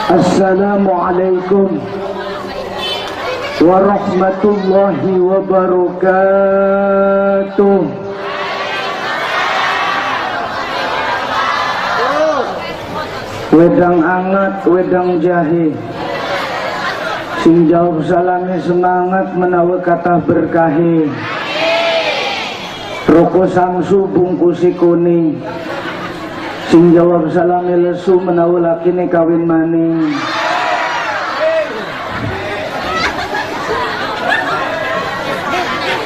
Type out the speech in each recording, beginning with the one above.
Assalamualaikum warahmatullahi wabarakatuh. Wedang anget, wedang jahe, sing jawab salami semangat menawa kata berkahi. Roko samsu bungkusi kuning, sing jawab salami lesu menawa lakine kawin maning.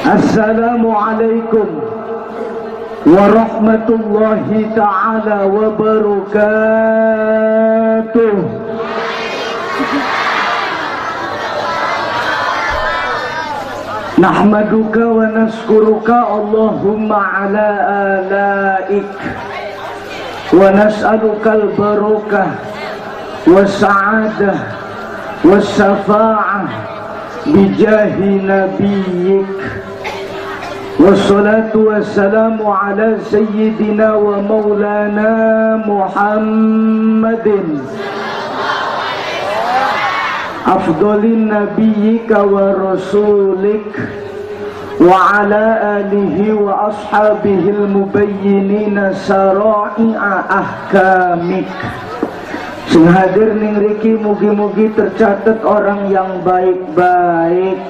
Assalamualaikum warahmatullahi ta'ala wabarakatuh. Nahmaduka wa naskuruka Allahumma ala alaik wa nas'aluka al-barakah wa sa'adah wa syafa'ah bijahi nabiyik. Wassalatu wassalamu ala sayyidina wa maulana Muhammadin afdolin nabiyyika wa rasulik wa ala alihi wa ashabihil mubayyinina sara'i'a ahkamik. Sing hadir ning riki mugi-mugi tercatat orang yang baik-baik.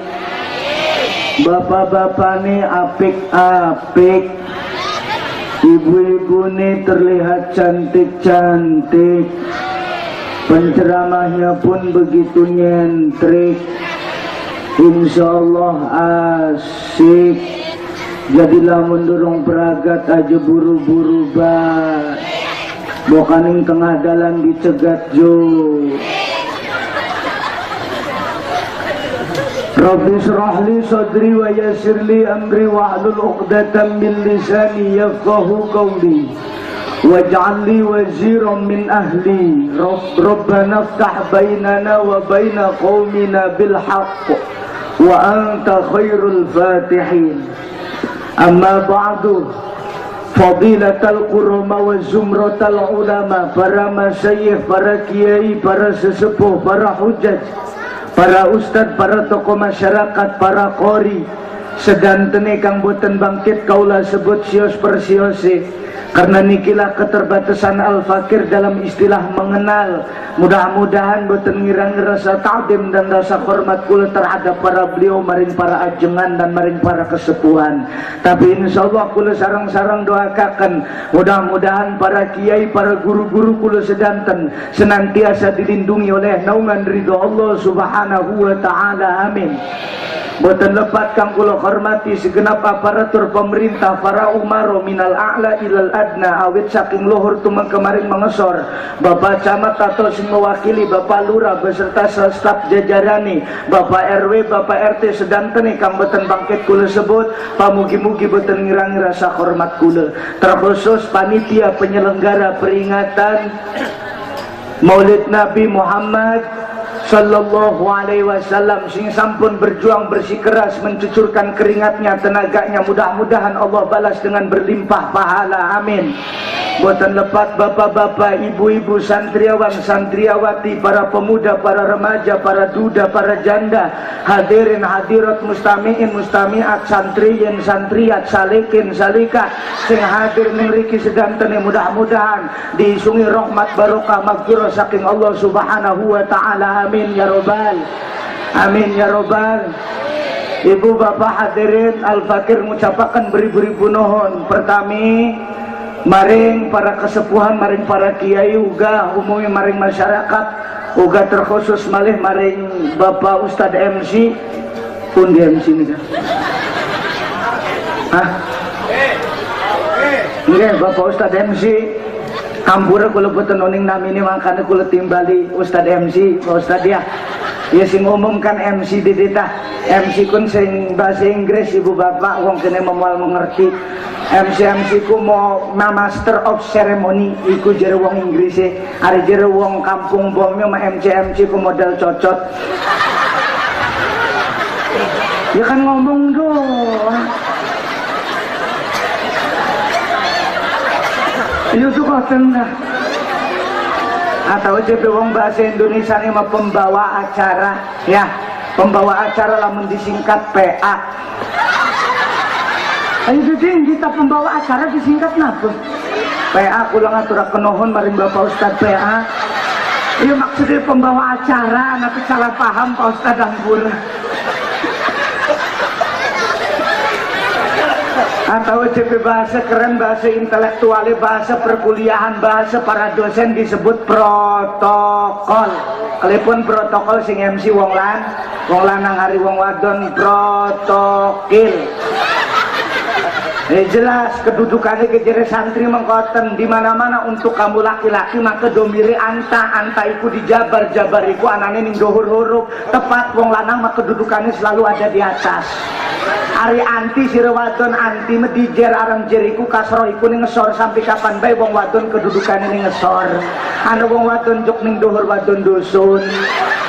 Bapak-bapak nih apik-apik, ibu-ibu nih terlihat cantik-cantik, penceramahnya pun begitu nyentrik. Insyaallah asik. Jadilah mendorong peragat aja buru-buru bat, bokaning tengah dalan dicegat jo. Rabbi shrah li sadri wa yassir li amri wahlul 'uqdatam min lisani yafqahu qawli waj'al li waziran min ahli. Rabbana iftah bainana wa baina qaumina bil haqq wa anta khairul fatihin. Amma ba'du, fadilatal qurama wa zumratal ulama, para masyayikh, para kiai, para sesepuh, para hujaj, para ustad, para tokoh masyarakat, para qori, sedantene kang boten bangkit kaula sebut sios persiose, karena nikilah keterbatasan al-fakir dalam istilah mengenal. Mudah-mudahan boten ngirang rasa ta'zim dan rasa hormat kula terhadap para beliau, maring para ajengan dan maring para kesepuhan. Tapi insyaallah kula sarang-sarang doakaken mudah-mudahan para kiai, para guru-guru kula sedanten senantiasa dilindungi oleh naungan ridho Allah Subhanahu wa taala. Amin. Boten lepat kang kula hormati segenap aparatur pemerintah, para umaro minal a'la ilal adna, awit saking luhur tumeng kemarin mengesor, Bapak Camat atau sing mewakili Bapak Lurah beserta staf jajarani, Bapak RW, Bapak RT sedantene kang boten bangkit kula sebut, pamugi-mugi boten ngirangi rasa hormat kula. Terkhusus panitia penyelenggara peringatan Maulid Nabi Muhammad Sallallahu alaihi wasallam, sing sampun berjuang bersikeras mencucurkan keringatnya, tenaganya, mudah-mudahan Allah balas dengan berlimpah pahala. Amin. Boten lepat bapak-bapak, ibu-ibu, santriawan, santriawati, para pemuda, para remaja, para duda, para janda, hadirin hadirat, mustamiin mustamiat, santriyin santriat, salikin salikat, sing hadir mriki sedantene mudah-mudahan diisungi rahmat barokah maghfirah saking Allah Subhanahu wa taala. Amin ya robbal, amin ya robbal. Ibu bapak hadirin al-fakir ngucapaken beribu-ribu nuhun. Pertami maring para kesepuhan, maring para kiai, uga umumnya maring masyarakat, uga terkhusus malih maring Bapak Ustadz MC. Pun di MC nih kan? Hah? Nggih, Bapak Ustadz MC. Kampura kula boten noning namine mangkane kula timbali Ustadz MC, Pak Ustadz ya. Ya sing umumkan MC di dita. MC kun sing bahasa Inggris ibu bapak wong kene memual mengerti. MC ku mau master of ceremony iku jere wong Inggrise, are jere wong kampung bomnya mah MC ku modal cocot. Ya kan ngomong doang. Itu kok tengah. Atau jadi wong bahasa Indonesia ini mah pembawa acara ya, pembawa acara lamun disingkat PA. Ayo jadi kita pembawa acara disingkat napa? PA kula ngaturaken nuhun maring Bapak Ustad PA. Iya maksudnya pembawa acara, nanti salah paham Pak Ustad Anggur. Atau CP bahasa keren, bahasa intelektual, bahasa perkuliahan, bahasa para dosen disebut protokol. Kalaupun protokol sing MC wong lanang hari wong wadon protokil. Jelas kedudukannya kejere santri mengkoten di mana-mana untuk kamu laki-laki maka domiri anta iku dijabar iku anane ning dohur huruf tepat wong lanang maka kedudukannya selalu ada di atas. Ari anti sira wadon anti medijer arang jeriku kasro iku ning ngesor sampai kapan bae wong wadon kedudukane ning ngesor. Ana wong wadon jok ning dohur wadon dusun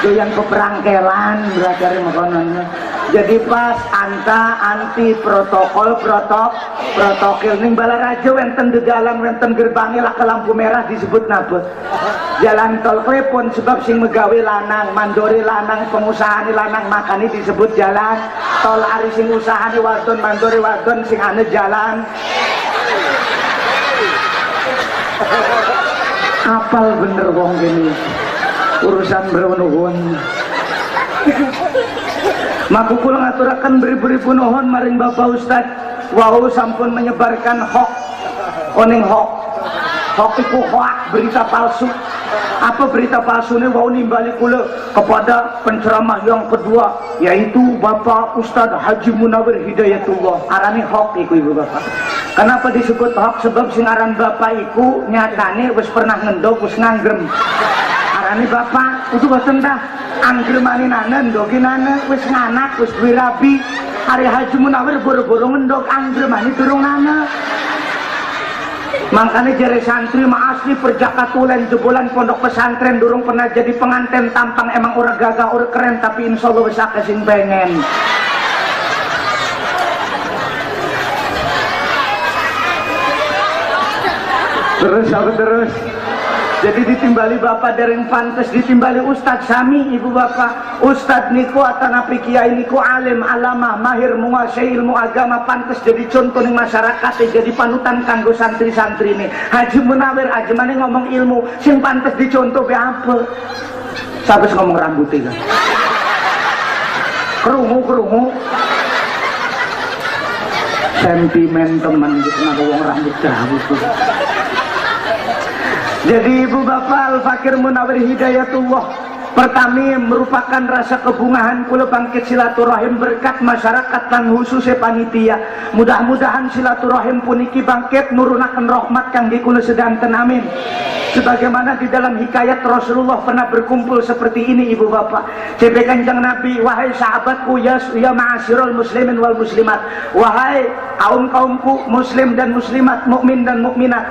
doyan peperangkelan berarti makonannya. Jadi pas anta anti protokol protokil ning Balaraja wenten dedalan wenten gerbangnya lah ke lampu merah disebut napa? Jalan tol klepon sebab sing megawe lanang, mandori lanang, pengusaha lanang makanya disebut jalan tol. Ari sing usahane wadon, mandori wadon sing ane jalan. Apal bener wong gini urusan bernuhun. Maka kula ngaturaken beri-beri nuhun maring Bapak Ustad wau sampun menyebarkan oning hoax iku hoax berita palsu. Apa berita palsunya wau nimbali kula kepada penceramah yang kedua yaitu Bapak Ustad Haji Munawir Hidayatullah. Arane hoax iku Ibu Bapak. Kenapa disebut hoax? Sebab sing aran Bapak iku nyatane wis pernah ngendog wis ngangrem. Arane Bapak kudu boten dah anggremane nanen ndoginane wis nganak wis duwe rabi. Hari Haji Munawir boro-boro ngendog anggremane durung nana. Makanya jari santri mah asli perjakatulen jebolan pondok pesantren durung pernah jadi pengantin tampang emang ora gagah ora keren tapi insyaallah bisa kesing pengen. Terus jadi ditimbali bapak dereng pantes ditimbali Ustadz Sami ibu bapak Ustadz niku atanapi kiai niku alim alamah mahir menguasai ilmu agama pantes jadi contoh nih masyarakat jadi panutan kanggo santri-santri nih. Haji Munawir aja mana ngomong ilmu sing pantes dicontoh be apa sabes ngomong rambutnya kerungu sentimen teman gitu ngomong wong rambut rambut. Jadi ibu bapak Al-Fakir Munawir Hidayatullah pertami merupakan rasa kebungahan kula bangkit silaturahim berkat masyarakat dan khususnya panitia. Mudah-mudahan silaturahim puniki bangkit nurunaken rahmat kang kula sedanten amin. Sebagaimana di dalam hikayat Rasulullah pernah berkumpul seperti ini ibu bapak. CP Kanjeng Nabi, wahai sahabatku ya ma'asyiral muslimin wal muslimat, wahai kaum-kaumku muslim dan muslimat, mukmin dan mukminat.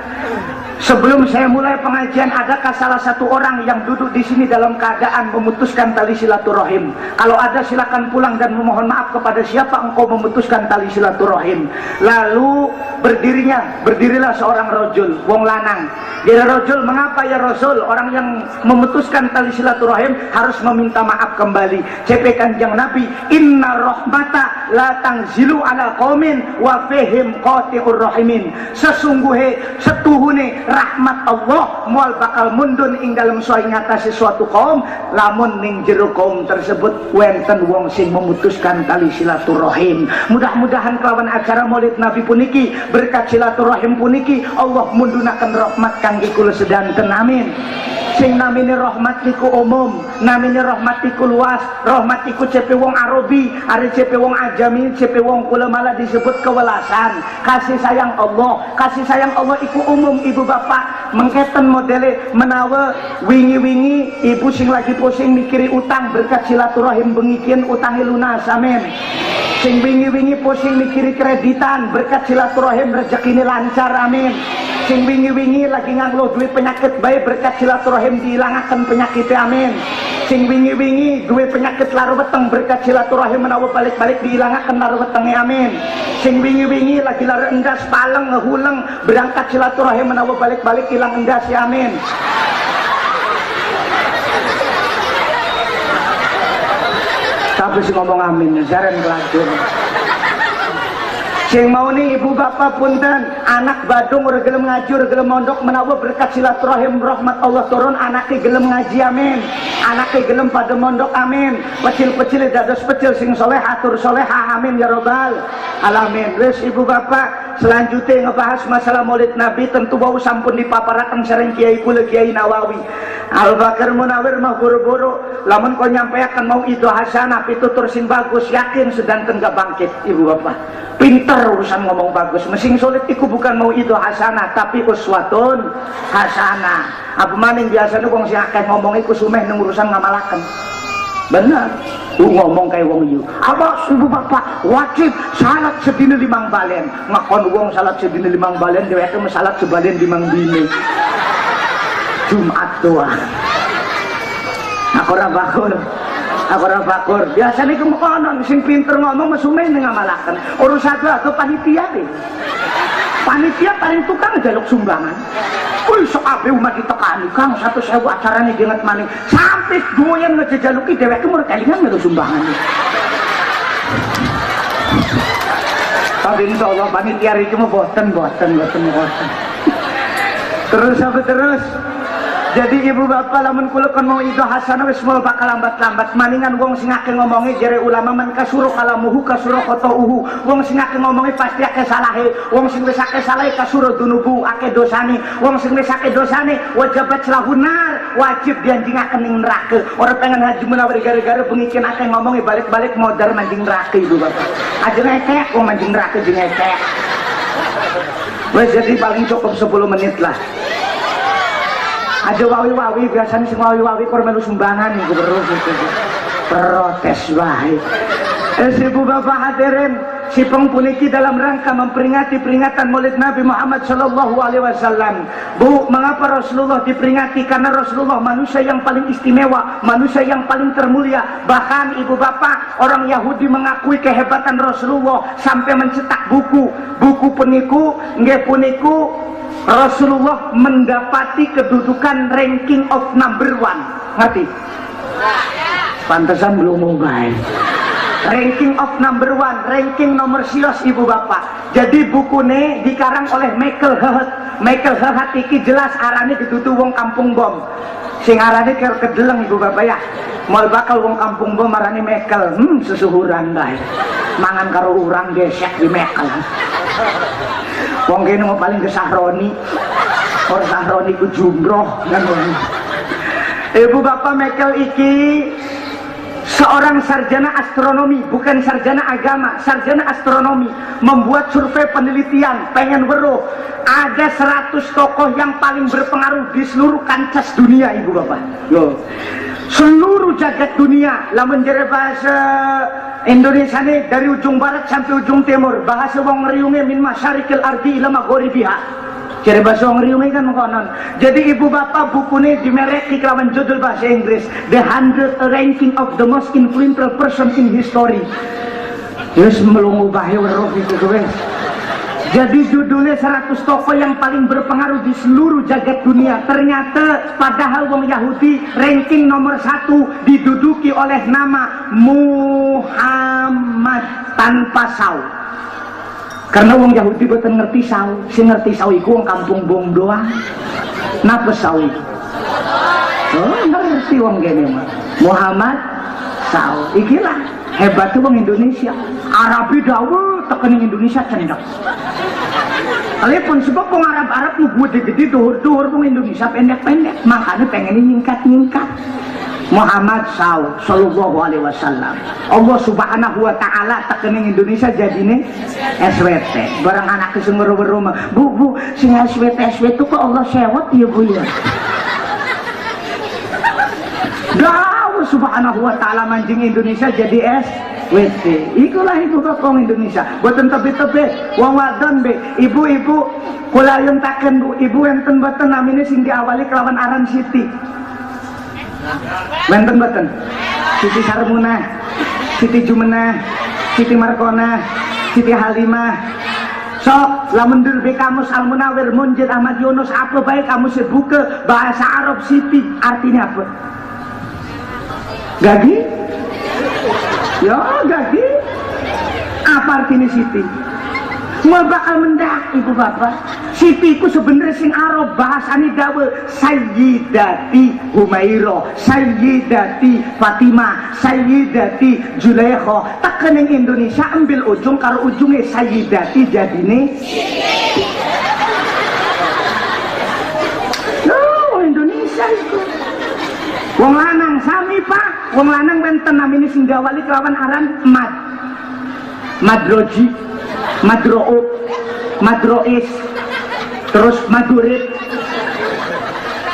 Sebelum saya mulai pengajian, adakah salah satu orang yang duduk di sini dalam keadaan memutuskan tali silaturahim? Kalau ada silakan pulang dan memohon maaf kepada siapa engkau memutuskan tali silaturahim. Lalu berdirilah seorang rojul, wong lanang. Dia rojul, mengapa ya Rasul? Orang yang memutuskan tali silaturahim harus meminta maaf kembali. CP Kanjeng Nabi, inna rahmata la tangzilu ala qaumin wa fihim qati'ur rahimin. Sesungguhnya setuhune rahmat Allah mual bakal mundun ing dalam soal ngatasi suatu kaum lamun ning jero kaum tersebut wenten wong sing memutuskan tali silaturahim. Mudah-mudahan kelawan acara Maulid Nabi puniki berkat silaturahim puniki Allah mundunaken rahmat kangge kula sedanten amin. Sing namine rahmat niku umum, namine rahmat iku luas, rahmat iku cepe wong Arabi, are cepe wong ajami, cepe wong kula malah disebut kewelasan. Kasih sayang Allah iku umum ibu bapak. Mengketen modele menawa wingi-wingi ibu sing lagi pusing mikiri utang berkat silaturahim bengikien utangi lunas amin. Sing wingi-wingi pusing mikiri kreditan berkat silaturahim rezekine lancar amin. Sing wingi-wingi lagi nganglo duit penyakit baik berkat silaturahim dihilangaken penyakitnya amin. Sing wingi-wingi duwe penyakit laru weteng berkat silaturahim menawa balik-balik dihilangaken laru wetenge amin. Sing wingi-wingi lagi laru endas paleng ngehuleng berangkat silaturahim menawa balik-balik hilang endas ya amin. Tapi sing ngomong amin jaren kelajur. Sing mau nih ibu bapak punten, anak badung ora gelem ngaji, ora gelem mondok menawa berkat silaturahim rahmat Allah turun, anaknya gelem ngaji amin, anaknya gelem pada mondok amin, pecil-pecil dados pecil sing soleh atur soleha amin ya robbal alamin. Wis ibu bapak selanjutnya ngebahas masalah maulid nabi, tentu bau sampun dipaparaken sareng kiai kula Kiai Nawawi Al Bakar Munawir mah buru-buru lamun kau nyampaikan mau itu hasanah pitutur sing bagus, yakin sedanten gak bangkit ibu bapak. Pinter urusan ngomong bagus, mesin sulit iku bukan mau itu hasanah tapi uswatun hasanah. Apa maning biasanya wong sing akeh ngomong iku sumeh nang urusan ngamalaken. Bener, ngomong kayak wong ieu. Apa ibu bapak wajib salat sedina 5 balen. Ngakon wong salat sedina 5 balen dheweke meh salat sebalen 5 dina. Jumat doang. Aku ora bakur. Aku ora bakur. Biasane ku konon sing pinter ngomong mesumeh ning ngamalaken. Urusan atau panitia deh. Panitia paling tukang njaluk sumbangan. Wih, sok abe umat ditekani Kang 1.000 acarane dinget maning. Sampai doyan ngejaluki dheweke mur kelingan njaluk sumbangan. Tapi insyaallah panitia iki mah boten. Terus apa terus? Jadi ibu bapak lamun kula kon mau itu hasanah wis mau bakal lambat-lambat maningan wong sing akeh ngomongi jere ulama man kasuro kalamuhu kasuro qatauhu. Wong sing akeh ngomongi pasti akeh salahe. Wong sing wis akeh salahe kasuro dunubu akeh dosane. Wong sing wis akeh dosane wajibat lahunar, wajib dianjingaken ning neraka. Ora pengen haji munawir gara-gara pengikin akeh ngomongi balik-balik modar manjing neraka ibu bapak. Aja ngekek wong manjing neraka jeung ngekek. Wes jadi paling cukup 10 menit lah. Aja wawi-wawi biasanya sing wawi-wawi kok melu sumbangan niku terus gitu. Protes wae. Ibu bapak hadirin, si puniki dalam rangka memperingati peringatan Maulid Nabi Muhammad sallallahu alaihi wasallam. Bu, mengapa Rasulullah diperingati? Karena Rasulullah manusia yang paling istimewa, manusia yang paling termulia. Bahkan ibu bapak, orang Yahudi mengakui kehebatan Rasulullah sampai mencetak buku. Buku puniku, nggih puniku Rasulullah mendapati kedudukan ranking of number 1. Ngerti? Pantesan belum mau baik. Ranking of number 1, ranking nomor sios ibu bapak. Jadi buku ini dikarang oleh Michael Hehat. Michael Hehat iki jelas arane ditutu wong kampung bom. Sing arane karo kedeleng ibu bapak ya. Mal bakal wong kampung bom arane Michael. Sesuhuran bae. Mangan karo urang gesek di Michael. Wong kene mau paling ke Sahroni. Or Sahroni ku jumroh kan. Ibu bapak Michael iki seorang sarjana astronomi, bukan sarjana agama, sarjana astronomi, membuat survei penelitian, pengen weruh ada 100 tokoh yang paling berpengaruh di seluruh kancah dunia ibu bapak. Yo. Seluruh jagat dunia, lamun jere bahasa Indonesia nih dari ujung barat sampai ujung timur, bahasa wong riunge min masyarikil ardi ila maghribiha. Jere bahasa wong riunge kan konon. Jadi ibu bapak bukunya dimereki kelawan judul bahasa Inggris The 100 Ranking of the Most Influential Persons in History. Terus melungu bahe weruh itu wes. Jadi judulnya 100 tokoh yang paling berpengaruh di seluruh jagat dunia. Ternyata padahal wong Yahudi ranking nomor 1 diduduki oleh nama Muhammad tanpa saw. Karena wong Yahudi boten ngerti saw. Si ngerti saw iku wong kampung bom doang. Napa saw iku? Oh, ngerti wong kene mah. Muhammad saw. Ikilah hebat wong Indonesia. Arabi dawuh tekening Indonesia cendak. Alepun sebab wong Arab nu gede-gede duhur-duhur wong Indonesia pendek-pendek, makanya pengen nyingkat-nyingkat. Muhammad sallallahu alaihi wasallam. Allah Subhanahu wa taala tekening Indonesia jadine SWT. Barang anak sing weruh-weruh mah, Bu, sing SWT itu kok Allah sewot ya Bu ya. Allah Subhanahu wa taala manjing Indonesia jadi SWT. Ikulah ibu bapak wong Indonesia. Boten tepi-tepi wong wadon be, ibu-ibu kula yentaken Bu, ibu enten boten namine sing diawali kelawan aran Siti. Benten boten. Siti Sarmunah, Siti Jumenah, Siti Markona, Siti Halimah. Sok lamun be kamus Al Munawir Munjid Ahmad Yunus apa baik kamu sebuka bahasa Arab Siti artinya apa? Gagi? Ya gagi. Apa artinya Siti? Mau bakal mendak ibu bapak. Siti ku sebenernya sing Arab bahasane dawe Sayyidati Humairah, Sayyidati Fatimah, Sayyidati Zulaikha. Tekan ning Indonesia ambil ujung karo ujungnya Sayyidati jadine. Oh Indonesia itu. Wong lanang sami Pak, wong lanang wenten namine sing gawali kelawan aran Madroji, Madro'ub, Madro'is, terus Madurit.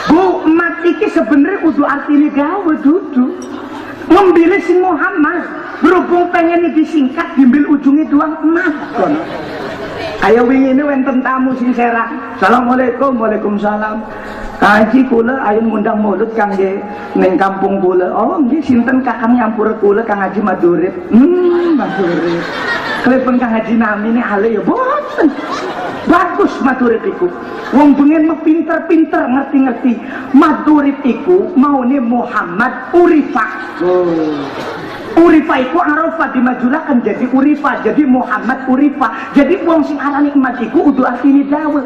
Bu, mat iki sebenarnya kudu artinya gawe dudu membilih si Muhammad berhubung pengen disingkat dimbil ujungnya doang emat kono. Ayo wingi ini wenten tamu sing serah. Assalamualaikum, waalaikumsalam. Kaji kula ayo ngundang mulut kangge ning kampung kula. Oh nggih sinten kakang nyampur kula Kang Haji Madurit. Madurit. Klepon Kang Haji nami ini ale ya boten. Bagus Madurit iku. Wong bengen mah pinter-pinter ngerti-ngerti. Madurit iku maune Muhammad Urifah. Urifa iku Arafah dimajulakan jadi Urifa, jadi Muhammad Urifa. Jadi wong sing arane emas iku kudu artine dawe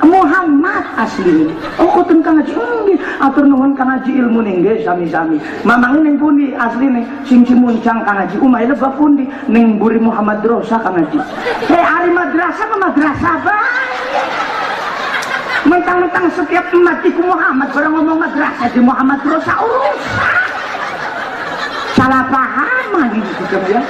Muhammad asli. Oh koten Kang Haji nggih, atur nuwun Kang Haji ilmune nggih sami-sami. Mamang ning pundi asline sing cimuncang Kang Haji umay lebah pundi ning Buri Muhammad Rosa Kang Haji. Ari madrasah ke madrasah bae. Mentang-mentang setiap emat iku Muhammad barang ngomong madrasah di Muhammad Rosa urusan. Salah paham lagi gitu ya.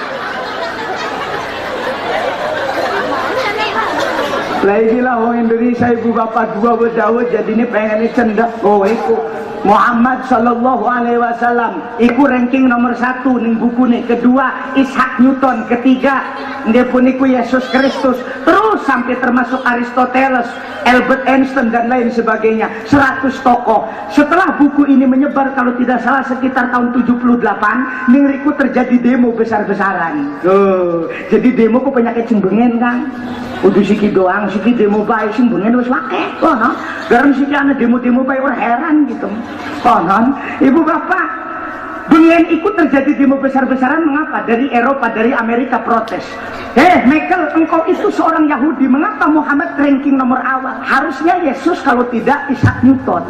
Lagi lah orang Indonesia ibu bapak dua berdawa jadi ini pengen cendak. Oh iku Muhammad sallallahu alaihi wasallam iku ranking nomor 1 ning buku nih. Kedua Isaac Newton, ketiga dia pun iku Yesus Kristus, terus sampai termasuk Aristoteles, Albert Einstein dan lain sebagainya. 100 tokoh. Setelah buku ini menyebar kalau tidak salah sekitar tahun 78 ningriku terjadi demo besar-besaran. Jadi demo kok penyakit cembengen kan. Udah siki doang, siki demo baik cembengen wis wakeh. Oh no. Garam siki ana demo-demo baik orang heran gitu. Oh no. Ibu bapak bengen ikut terjadi demo besar-besaran. Mengapa? Dari Eropa, dari Amerika protes. Michael, engkau itu seorang Yahudi, mengapa Muhammad ranking nomor awal? Harusnya Yesus, kalau tidak Isaac Newton.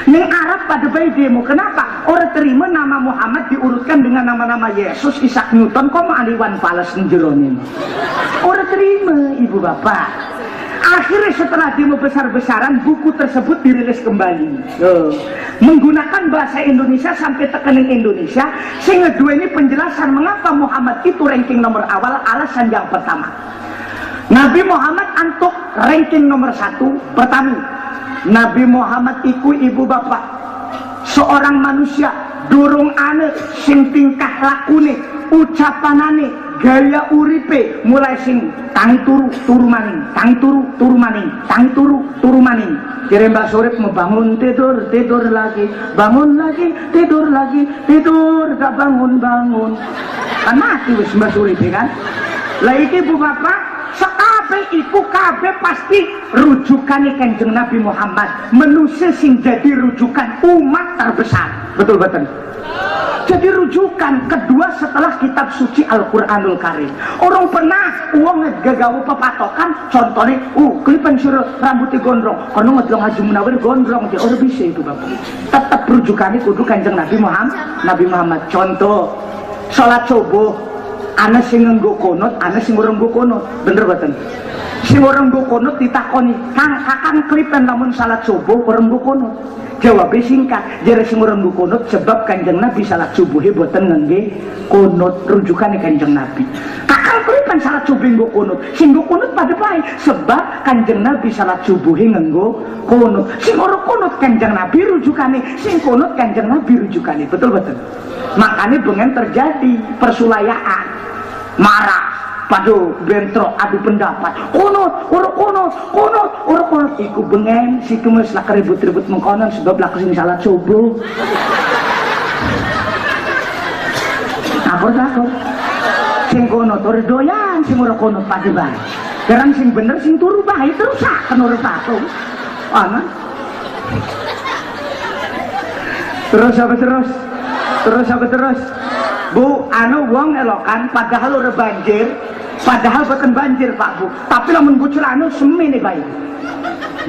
Ning Arab pada bayi demo, kenapa? Orang terima nama Muhammad diurutkan dengan nama-nama Yesus, Isaac Newton, kok mau Iwan Fals njeronin? Orang terima, ibu bapak. Akhirnya setelah demo besar-besaran buku tersebut dirilis kembali menggunakan bahasa Indonesia sampai tekanan Indonesia, sehingga dua ini penjelasan mengapa Muhammad itu ranking nomor awal. Alasan yang pertama, Nabi Muhammad antuk ranking nomor 1. Pertama, Nabi Muhammad iku ibu bapak seorang manusia durung ane sing tingkah lakune, ucapanane, gaya uripe mulai sing tangi turu maning, tangi turu maning, tangi turu maning. Kira Mbak Surip mau bangun tidur lagi, bangun lagi, tidur gak bangun. Kan mati wis Mbak Surip kan. Lah iki Bu Bapak sekabe iku kabeh pasti rujukane Kanjeng Nabi Muhammad, manusia sing jadi rujukan umat terbesar. Betul betul. Jadi rujukan kedua setelah kitab suci Al-Quranul Karim. Orang pernah uang ngegagawu pepatokan, contohnya kelipan suruh rambutnya gondrong, karena ngedong Haji Munawir gondrong, dia orang bisa itu Bapak. Tetap rujukannya kudu Kanjeng Nabi Muhammad. Contoh sholat subuh, ana sing nganggo konot, ana sing ora nganggo konot. Bener betul. Sing ora nganggo konot ditakoni, "Kang kelipan lamun salat subuh ora nganggo konot?" Jawabnya singkat, jare sing ora nganggo konot sebab Kanjeng Nabi salat subuhe boten ngangge konot, rujukane Kanjeng Nabi. Kakang kelipan salat subuh nganggo konot, sing nganggo konot pada bae sebab Kanjeng Nabi salat subuhe nganggo konot. Sing ora konot Kanjeng Nabi rujukane, sing konot Kanjeng Nabi rujukane. Betul betul. Makanya bengen terjadi persulayaan, marah, padu bentrok, adu pendapat, konot, iku bengen si kemes lah ribut-ribut mengkonon sebab lah kesini salat subuh. Takut sing konot ora doyan, sing ora konot padu bae. Karena sing bener sing turu bae terus kan ora patung. Ana. Terus apa terus? Bu, anu wong elokan padahal udah banjir, padahal bukan banjir Pak Bu, tapi lamun bucur anu semi nih bayi.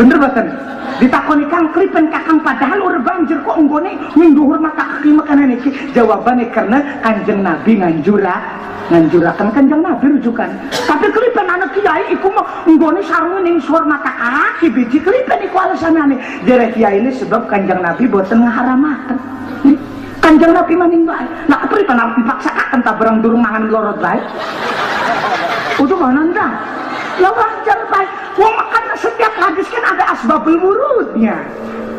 Bener boten? Ditakoni Kang Kripen Kakang padahal udah banjir kok enggone mingguhur mata kaki makanan iki. Jawabannya karena Kanjeng Nabi nganjurakan Kanjeng Nabi rujukan. Tapi Kripen anak kiai iku mah enggone sarung ning suar mata kaki biji Kripen iku alasanane. Jere kiai ini sebab Kanjeng Nabi boten ngaharamaken. Kanjeng Nabi maning bae. Lah kepripen arep dipaksakan ta barang durung mangan lorot bae. Udah mana ndak? Lah wajar bae. Wong makan setiap hadis kan ada asbabul wurudnya.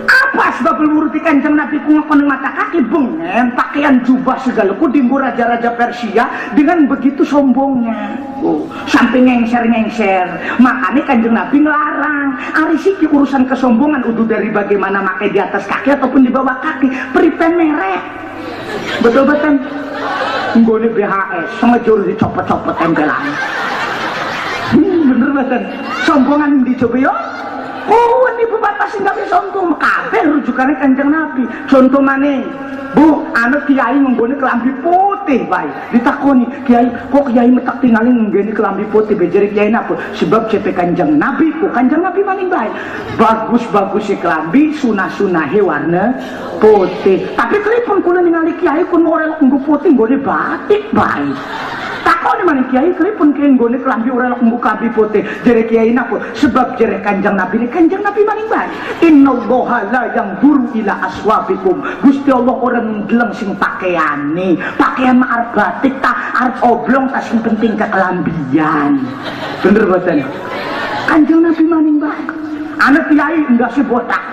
Apa asbabul wurud di Kanjeng Nabi ku ngakon mata kaki bengen pakaian jubah segala ku dimbu raja-raja Persia dengan begitu sombongnya. Oh, sampai ngengser. Makanya Kanjeng Nabi ngelarang. Ari siki urusan kesombongan udah dari bagaimana makai di atas kaki ataupun di bawah kaki. Peripen merek. Betul-betul. Nggone BHS sengejur dicopot-copot tempelan. Bener betul. Sombongan dicoba yo. Oh, ini bu batas nggak bisa sombong. Kabeh rujukannya Kanjeng Nabi. Contoh mana? Bu, anak kiai menggoni kelambi putih baik. Ditakoni kiai, kok kiai metak tinggalin menggoni kelambi putih. Bejari kiai apa? Sebab CP Kanjeng Nabi, kok Kanjeng Nabi maning baik. Bagus si kelambi, sunah warna putih. Tapi kelipun kulo ningali kiai kun orang nggo putih nggone batik baik. Takoni mana kiai kelipun kiai nggone kelambi orang nggo kabi putih. Jere kiai napa? Sebab jere Kanjeng Nabi ini Kanjeng Nabi maning baik. Innallaha la yanzuru ila aswabikum. Gusti Allah orang ndeleng sing pakaiane. Pakaian mah arep batik ta, arep oblong ta sing penting kekelambian. Bener boten? Kanjeng Nabi maning baik. Anak kiai enggak sih botak.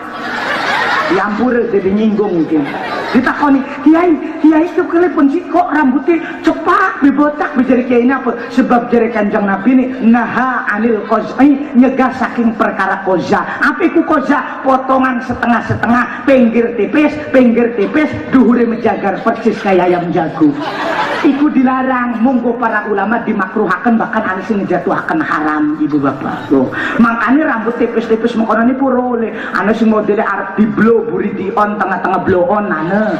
Diampur jadi nyinggung mungkin. Ditakoni kiai itu kelepon sih kok rambutnya cepat dibotak bijari kiai apa? Sebab jari Kanjeng Nabi ini naha anil kozai nyegah saking perkara koza. Apa itu koza? Potongan setengah-setengah, pinggir tipis, duhure menjagar persis kayak ayam jago. Iku dilarang, monggo para ulama dimakruhakan bahkan anu sing ngejatuhaken haram ibu bapak. Tuh. Makanya rambut tipis-tipis mengkono ini pura oleh anu sing modelnya arep di blow buri di on tengah-tengah blow on anu.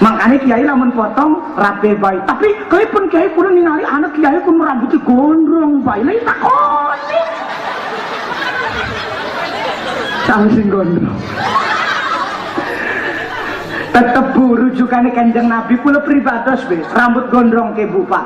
Makanya kiai lamun potong rapi baik. Tapi kelipun kiai kudu ningali anak kiai kun rambutnya gondrong baik. Lah takoni. Sang sing gondrong. Tetep rujukannya Kanjeng Nabi kula pribados wis rambut gondrong ke Bu Pak.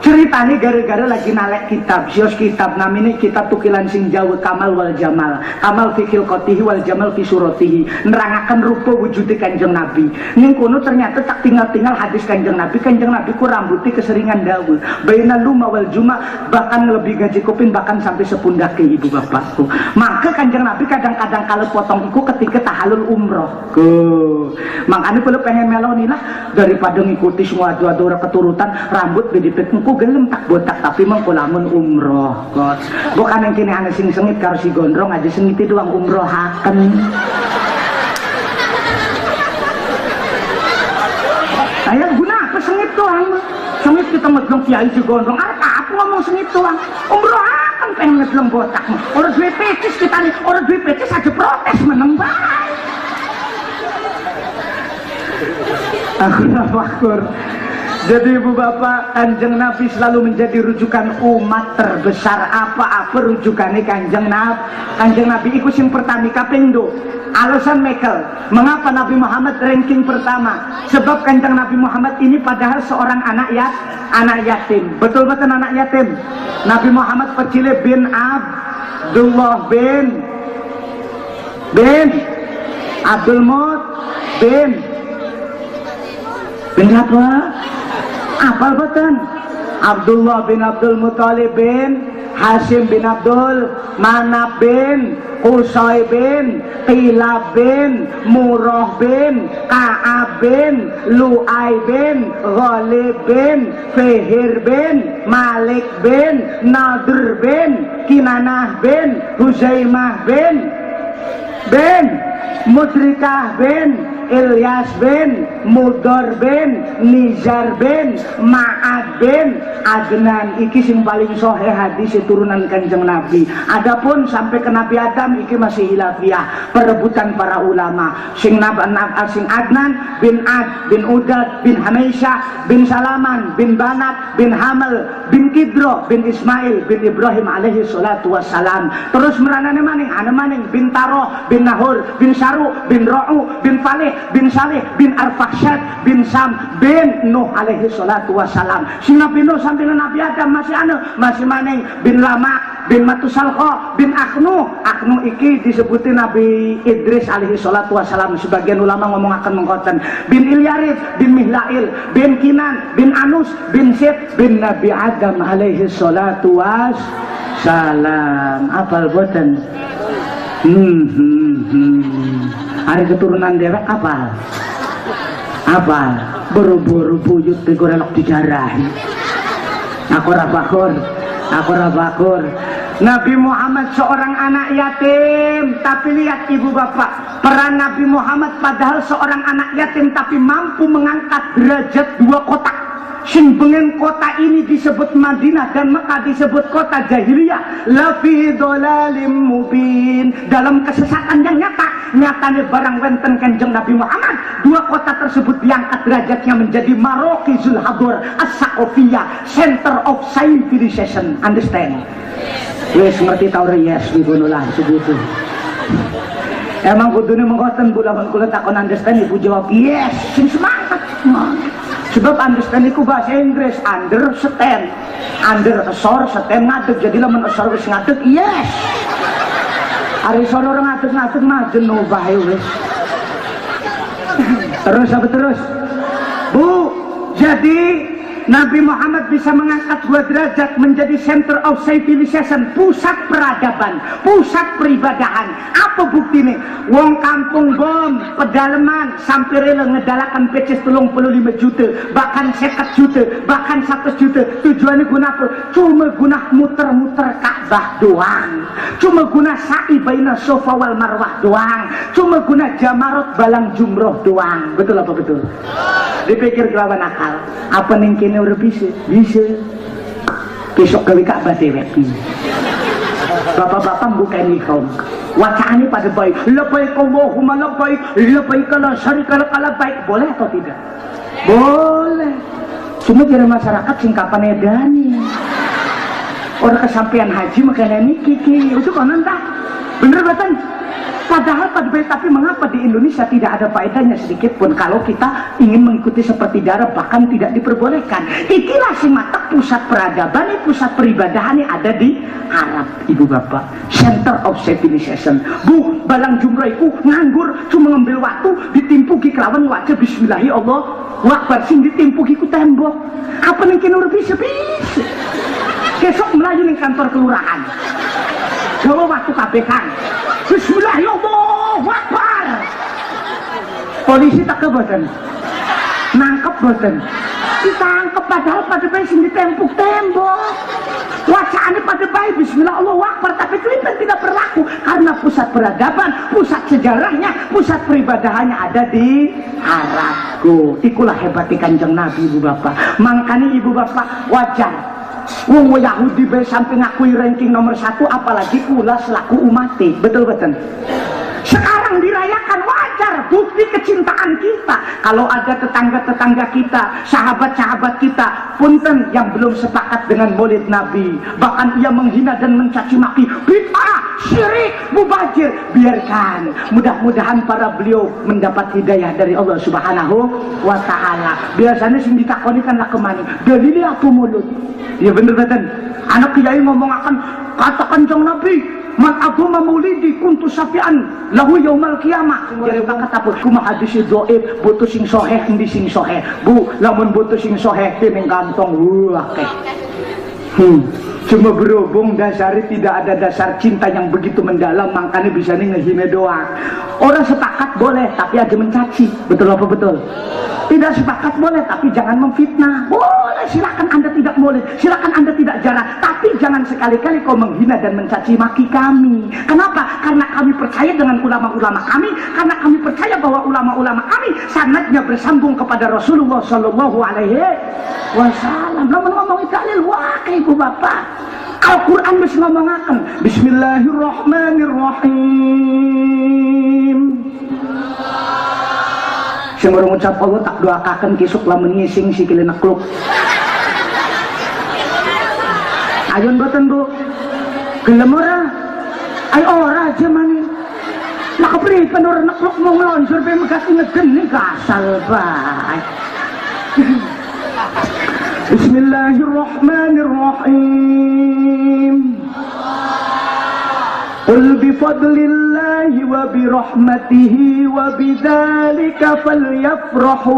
Ceritanya gara-gara lagi nalek kitab, sios kitab namanya kitab tukilan sing jauh Kamal wal Jamal, Kamal fi khilqatihi wal Jamal fi suratihi, nerangaken rupa wujudi Kanjeng Nabi. Ning kono ternyata tak tinggal-tinggal hadis Kanjeng Nabi ku rambutnya keseringan dawuh. Bainal luma wal juma bahkan lebih gaji kuping bahkan sampai sepundak ke ibu bapakku. Maka Kanjeng Nabi kadang-kadang kalau potong iku ketika tahalul umroh. Makanya kalau pengen meloni lah daripada ngikuti semua dua-dua keturutan rambut bedipetku gelem tak botak tapi mengkulamun umroh kos bukan yang kini aneh sing sengit karo si gondrong aja sengiti doang umroh haken. Ayah guna apa sengit doang sengit kita ngedlong kiai si gondrong apa ngomong sengit doang umroh haken pengen ngedlong botak orang duit pecis kita nih orang duit pecis aja protes menembak. Aku nafakkur. Jadi ibu bapak Kanjeng Nabi selalu menjadi rujukan umat terbesar. Apa rujukannya Kanjeng Nabi? Kanjeng Nabi itu yang pertama kapindo. Alasan Michael, mengapa Nabi Muhammad ranking pertama? Sebab Kanjeng Nabi Muhammad ini padahal seorang anak yatim. Betul-betul anak yatim. Nabi Muhammad kecil bin Abdullah bin Abdul Mut bin apa? Apal betul? Abdullah bin Abdul Muthalib bin Hashim bin Abdul Manaf bin Qusay bin Qilab bin Murrah bin Ka'ab bin Lu'ay bin Ghalib bin Fihir bin Malik bin Nadir bin Kinanah bin Huzaimah bin Mudrikah bin Ilyas bin, Mudor bin, Nizar bin, Ma'ad bin, Adnan. Iki sing paling sahih hadis turunan Kanjeng Nabi. Adapun sampai ke Nabi Adam iki masih hilafiyah, perebutan para ulama. Sing Adnan bin Ad bin Udad bin Hamaisyah bin Salaman bin Banat bin Hamal bin Kidro bin Ismail bin Ibrahim alaihi salatu wassalam. Terus meranane maning bin Taroh bin Nahur bin Saru bin Ro'u bin Faleh bin Saleh bin Arfaksyad bin Sam bin Nuh alaihi salatu wassalam. Sing Nabi Nuh sampai Nabi Adam masih maning bin Lama bin Matusalkho bin Akhnu iki disebutin Nabi Idris alaihi salatu wassalam. Sebagian ulama ngomong akan mengkoten bin Ilyarif bin Mihlail bin Kinan bin Anus bin Syed bin Nabi Adam alaihi salatu wassalam. Apal boten? Hari keturunan dewek apal? Buru-buru buyut digorelok di jarah. Aku rabakur. Nabi Muhammad seorang anak yatim, tapi lihat ibu bapak, peran Nabi Muhammad padahal seorang anak yatim tapi mampu mengangkat derajat 2 kota. Sing bengen kota ini disebut Madinah dan Mekah disebut kota jahiliyah. Lafi dolalim mubin, dalam kesesatan yang nyatanya barang wenten Kanjeng Nabi Muhammad. 2 kota tersebut diangkat derajatnya menjadi Marokizul Hadur As-Saqofiyah, Center of Civilization. Understand? Wes ngerti tau yes dibunulah sebutu. Emang kudune mengkoten bulan kula takon understand, ibu jawab yes, sing semangat. Sebab understand iku bahasa Inggris, understand, asor stand ngadeg, jadi lamun asor wis ngadeg yes. Ari sono orang ngadeg mah jenuh bae wis. Terus Bu, jadi Nabi Muhammad bisa mengangkat 2 derajat menjadi center of civilization, pusat peradaban, pusat peribadahan. Apa bukti nih? Wong kampung bom, pedalaman, sampai rela ngedalakan peces 35 juta, bahkan 50 juta, bahkan 100 juta. Tujuannya guna apa? Cuma guna muter-muter Ka'bah doang. Cuma guna sa'i baina Safa wal Marwah doang. Cuma guna jamarot balang jumroh doang. Betul apa betul? Dipikir kelawan akal. Apa ning kene ora bisa? Besok gawe Ka'bah dewek. Bapak-bapak buka nikah. Wacaannya pada baik. Labbaik Allahumma labbaik, labbaik la syarika lak labbaik. Boleh atau tidak? Boleh. Cuma jadi masyarakat singkapan edani. Orang kesampean haji makanya kiki. Itu kan entah. Bener betul. Padahal pada baik, tapi mengapa di Indonesia tidak ada faedahnya sedikit pun kalau kita ingin mengikuti seperti darah, bahkan tidak diperbolehkan. Ikilah si mata pusat peradaban, pusat peribadahan yang ada di Arab, ibu bapak. Center of civilization. Bu, balang jumroh itu nganggur, cuma ngambil waktu, ditimpuki kelawan wajah bismillahi Allah wakbar, sing ditimpuki ku tembok. Apa mungkin orang bisa? Besok melayu di kantor kelurahan. Gawa waktu KPK. Bismillahirrahmanirrahim. Polisi tak keboten, nangkep boten, ditangkep padahal pada bayi sing ditempuk tembok. Wacaannya pada bayi Bismillahirrahmanirrahim, tapi Clinton tidak berlaku karena pusat peradaban, pusat sejarahnya, pusat peribadahannya ada di Arabku. Ikulah hebatnya Kanjeng Nabi ibu bapak. Makanya ibu bapak wajar. Wong Yahudi bae sampai ngakui ranking nomor 1, apalagi kula selaku umati. Betul-betul. Sekarang dirayakan, wajar, bukti kecintaan kita. Kalau ada tetangga-tetangga kita, sahabat-sahabat kita, punten yang belum sepakat dengan maulid Nabi, bahkan ia menghina dan mencaci maki, bid'ah, syirik, mubazir, biarkan. Mudah-mudahan para beliau mendapat hidayah dari Allah Subhanahu wa ta'ala. Biasanya sing ditakoni kan lah kemana? Dalilnya apa mulut? Ya bener-bener. Anak kiai ngomong akan kata Kanjeng Nabi, man agama maulidi kuntu syafi'an lahu yaumal qiyamah. Jadi kata apa? Kumaha hadis dhaif, butuh sing sahih endi sing sahih. Bu, lamun butuh sing sahih ning kantong akeh. Cuma berhubung dasarnya tidak ada dasar cinta yang begitu mendalam, makanya bisa nih ngehina doang. Orang sepakat boleh, tapi aja mencaci. Betul apa betul? Tidak sepakat boleh, tapi jangan memfitnah. Boleh. boleh, silakan Anda tidak boleh, silakan Anda tidak jarang, tapi jangan sekali-kali kau menghina dan mencaci maki kami. Kenapa? Karena kami percaya dengan ulama-ulama kami, karena kami percaya bahwa ulama-ulama kami sanadnya bersambung kepada Rasulullah Shallallahu Alaihi Wasallam. Namun ngomong dalil wakil ibu bapak, Al-Quran bisa ngomongaken Bismillahirrahmanirrahim. Sing baru ngucap Allah tak doakaken kisuk lamun ngising sikile nekluk. Ayun boten Bu? Gelem ora? Ay ora aja mani. Nak kepriben ora nekluk mau nglonsor pe megas ngegeni kasal bae. Bismillahirrahmanirrahim. Qul bifadlillahi wa birahmatihi wa bidzalika falyafrahu.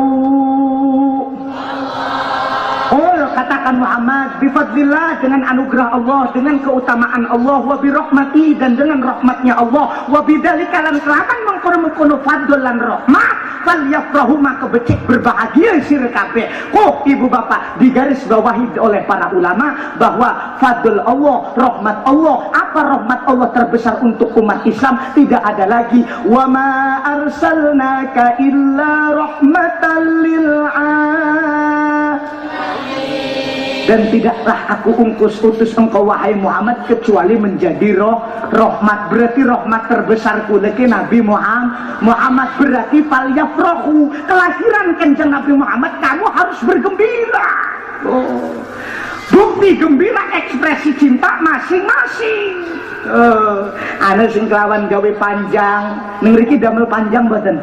Oh, katakan Muhammad, bifadlillah, dengan anugerah Allah, dengan keutamaan Allah, wa birahmati, dan dengan rahmatnya Allah, wa bidzalika lan kelawan mengkono fadl lan rahmat, falyafrahu maka becik berbahagia sira kabeh. Kok ibu bapak digaris bawahi oleh para ulama bahwa fadl Allah, rahmat Allah, apa rahmat Allah terbesar untuk umat Islam? Tidak ada lagi wa ma arsalnaka illa rahmatan lil dan tidaklah aku utus engkau wahai Muhammad kecuali menjadi rahmat. Berarti rahmat terbesar kuleke Nabi Muhammad berarti falyafrahu, kelahiran kanjeng Nabi Muhammad kamu harus bergembira. Oh. Bukti gembira ekspresi cinta masing-masing. Ana sing kelawan gawe panjang, ngriki damel panjang mboten?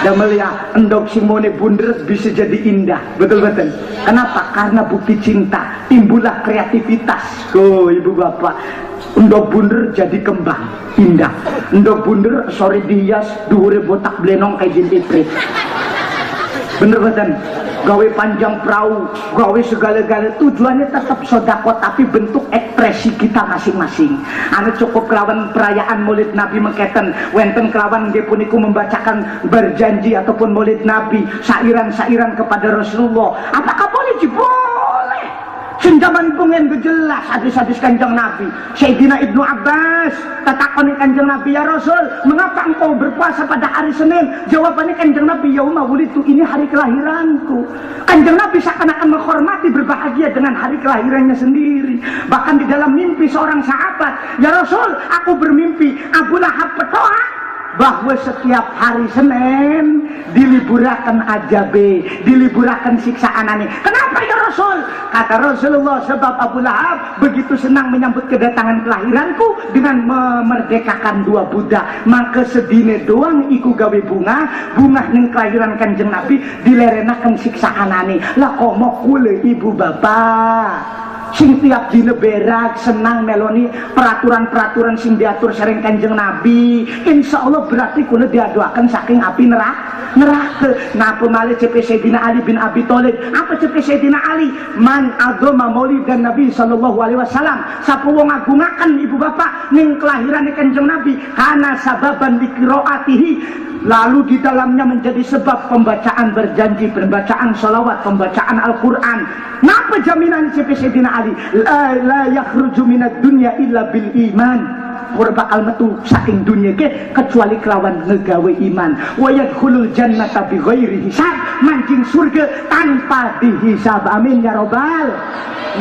Damel ya endok simone bunder bisa jadi indah, betul-betul. Kenapa? Karena bukti cinta, timbullah kreativitas. Oh ibu bapak, endok bunder jadi kembang, indah. Endok bunder sore dihias, dhuwure botak blenong kayak jin iprit. Bener betul. Gawe panjang perahu, gawe segala-gala, tujuannya tetap sodako tapi bentuk ekspresi kita masing-masing. Anu cukup kelawan perayaan Maulid Nabi mengketen wenten kelawan nggih puniku membacakan berjanji ataupun Maulid Nabi, sairan-sairan kepada Rasulullah. Apakah boleh? Boleh. Senjaman pengen jelas hadis-hadis kanjeng Nabi. Sayyidina Ibnu Abbas tatakoni kanjeng Nabi, ya Rasul, mengapa engkau berpuasa pada hari Senin? Jawabannya kanjeng Nabi, yauma wulitu, ini hari kelahiranku. Kanjeng Nabi seakan-akan menghormati, berbahagia dengan hari kelahirannya sendiri. Bahkan di dalam mimpi seorang sahabat, ya Rasul, aku bermimpi Abu Lahab petoha bahwa setiap hari Senin diliburakan ajabe, diliburakan siksaan aneh. Kenapa ya Rasul? Kata Rasulullah, sebab Abu Lahab begitu senang menyambut kedatangan kelahiranku dengan memerdekakan 2 budak. Maka sedine doang iku gawe bunga ning kelahiran kanjeng Nabi dilerenakan siksaan aneh. Lah komo kule ibu bapak sing tiap dina berak senang meloni peraturan-peraturan sing diatur sering kanjeng Nabi, insya Allah berarti kuna diadoakan saking api neraka. Napa malih CP Sayyidina Ali bin Abi Thalib? Apa CP Sayyidina Ali? Man agama maulid dan Nabi sallallahu alaihi wasallam, sapa wong agungaken ibu bapak ning kelahiran kanjeng Nabi kana sababan liqiraatihi, lalu di dalamnya menjadi sebab pembacaan berjanji, pembacaan salawat, pembacaan Al-Quran. Napa jaminan CP Sayyidina Ali? La yakhruju minad dunya illa bil iman. Ora bakal metu saking dunia ke kecuali kelawan ngegawe iman. Wa yadkhulul jannata bi ghairi hisab, mancing surga tanpa dihisab. Amin ya robbal.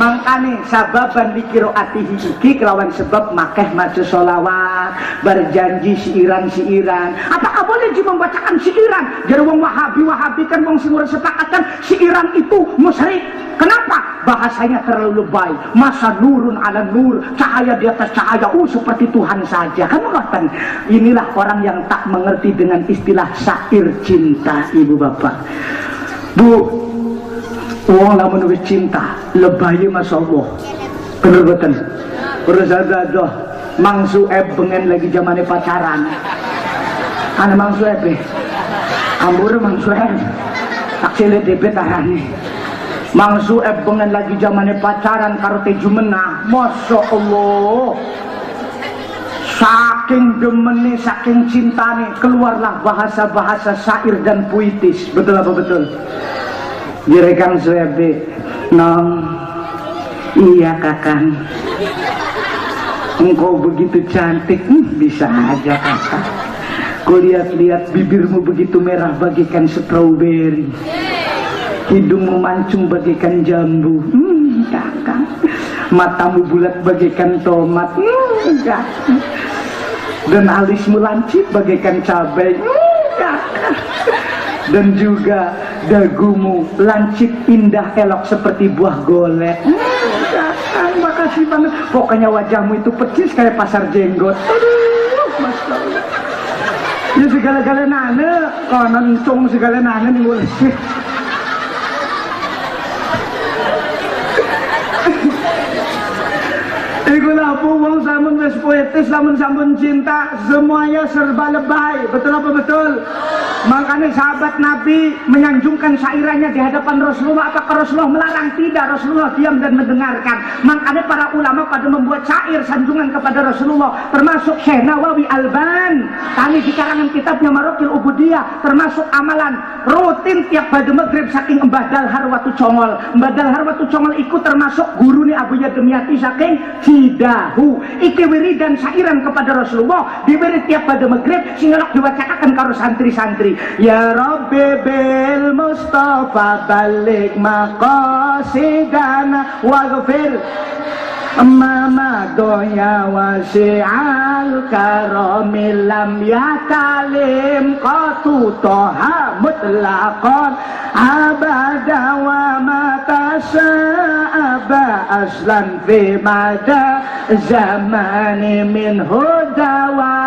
Mangkane sababan dikiraatihi iki kelawan sebab makeh maca sholawat, berjanji siiran-siiran. Apakah boleh membacakan siiran? Jadi wong Wahabi kan wong sing ora sepakatan siiran itu musyrik. Kenapa? Bahasanya terlalu lebay. Masa nurun ala nur, cahaya di atas cahaya, seperti Tuhan saja. Kan ngoten. Inilah orang yang tak mengerti dengan istilah syair cinta, ibu bapak. Bu, wong lamun wis cinta, lebay masyaallah. Bener boten? Bersadadoh Mang Sueb bengen lagi zamane pacaran. Ana Mang Sueb ambur Mang Sueb. Tak sile debet arane. Mang Sueb bengen lagi zamane pacaran karo Teh Jumenah. Masya Allah, saking demene, saking cintane keluarlah bahasa-bahasa syair dan puitis. Betul apa betul? Direkang Sueb Nong, iya kakang. Engkau begitu cantik, bisa aja kakak. Kau lihat-lihat bibirmu begitu merah bagaikan stroberi, hidungmu mancung bagaikan jambu, kakak. Matamu bulat bagaikan tomat, kakak. Dan alismu lancip bagaikan cabai, kakak. Dan juga dagumu lancip indah elok seperti buah golek. Kakak, makasih banget. Pokoknya wajahmu itu percis kayak pasar jenggot. Aduh, Masya Allah. Ya segala-gala nane, konon cung segala nane nih boleh. Iku lapu wong sampun wis poetis, lamun sampun cinta semuanya serba lebay. Betul apa betul? Makanya sahabat Nabi menyanjungkan syairannya di hadapan Rasulullah. Apakah Rasulullah melarang? Tidak, Rasulullah diam dan mendengarkan. Makanya para ulama pada membuat syair sanjungan kepada Rasulullah, termasuk Syekh Nawawi Alban tadi di karangan kitabnya Marokil Ubudiyah, termasuk amalan rutin tiap pada maghrib saking Mbah Dalhar Watu Congol. Mbah Dalhar Watu Congol ikut termasuk guru ni Abu Yademiyati saking Cidahu. Iki wiridan syairan kepada Rasulullah diberi tiap pada maghrib sehingga diwacakan karo santri-santri. Ya Rabbi bil Mustafa balik maqasidana waghfir Mama doya wasi'al karamil lam yakalim qatu toha mutlaqan abada wa matasa'aba aslan fi mada zamani min huda wa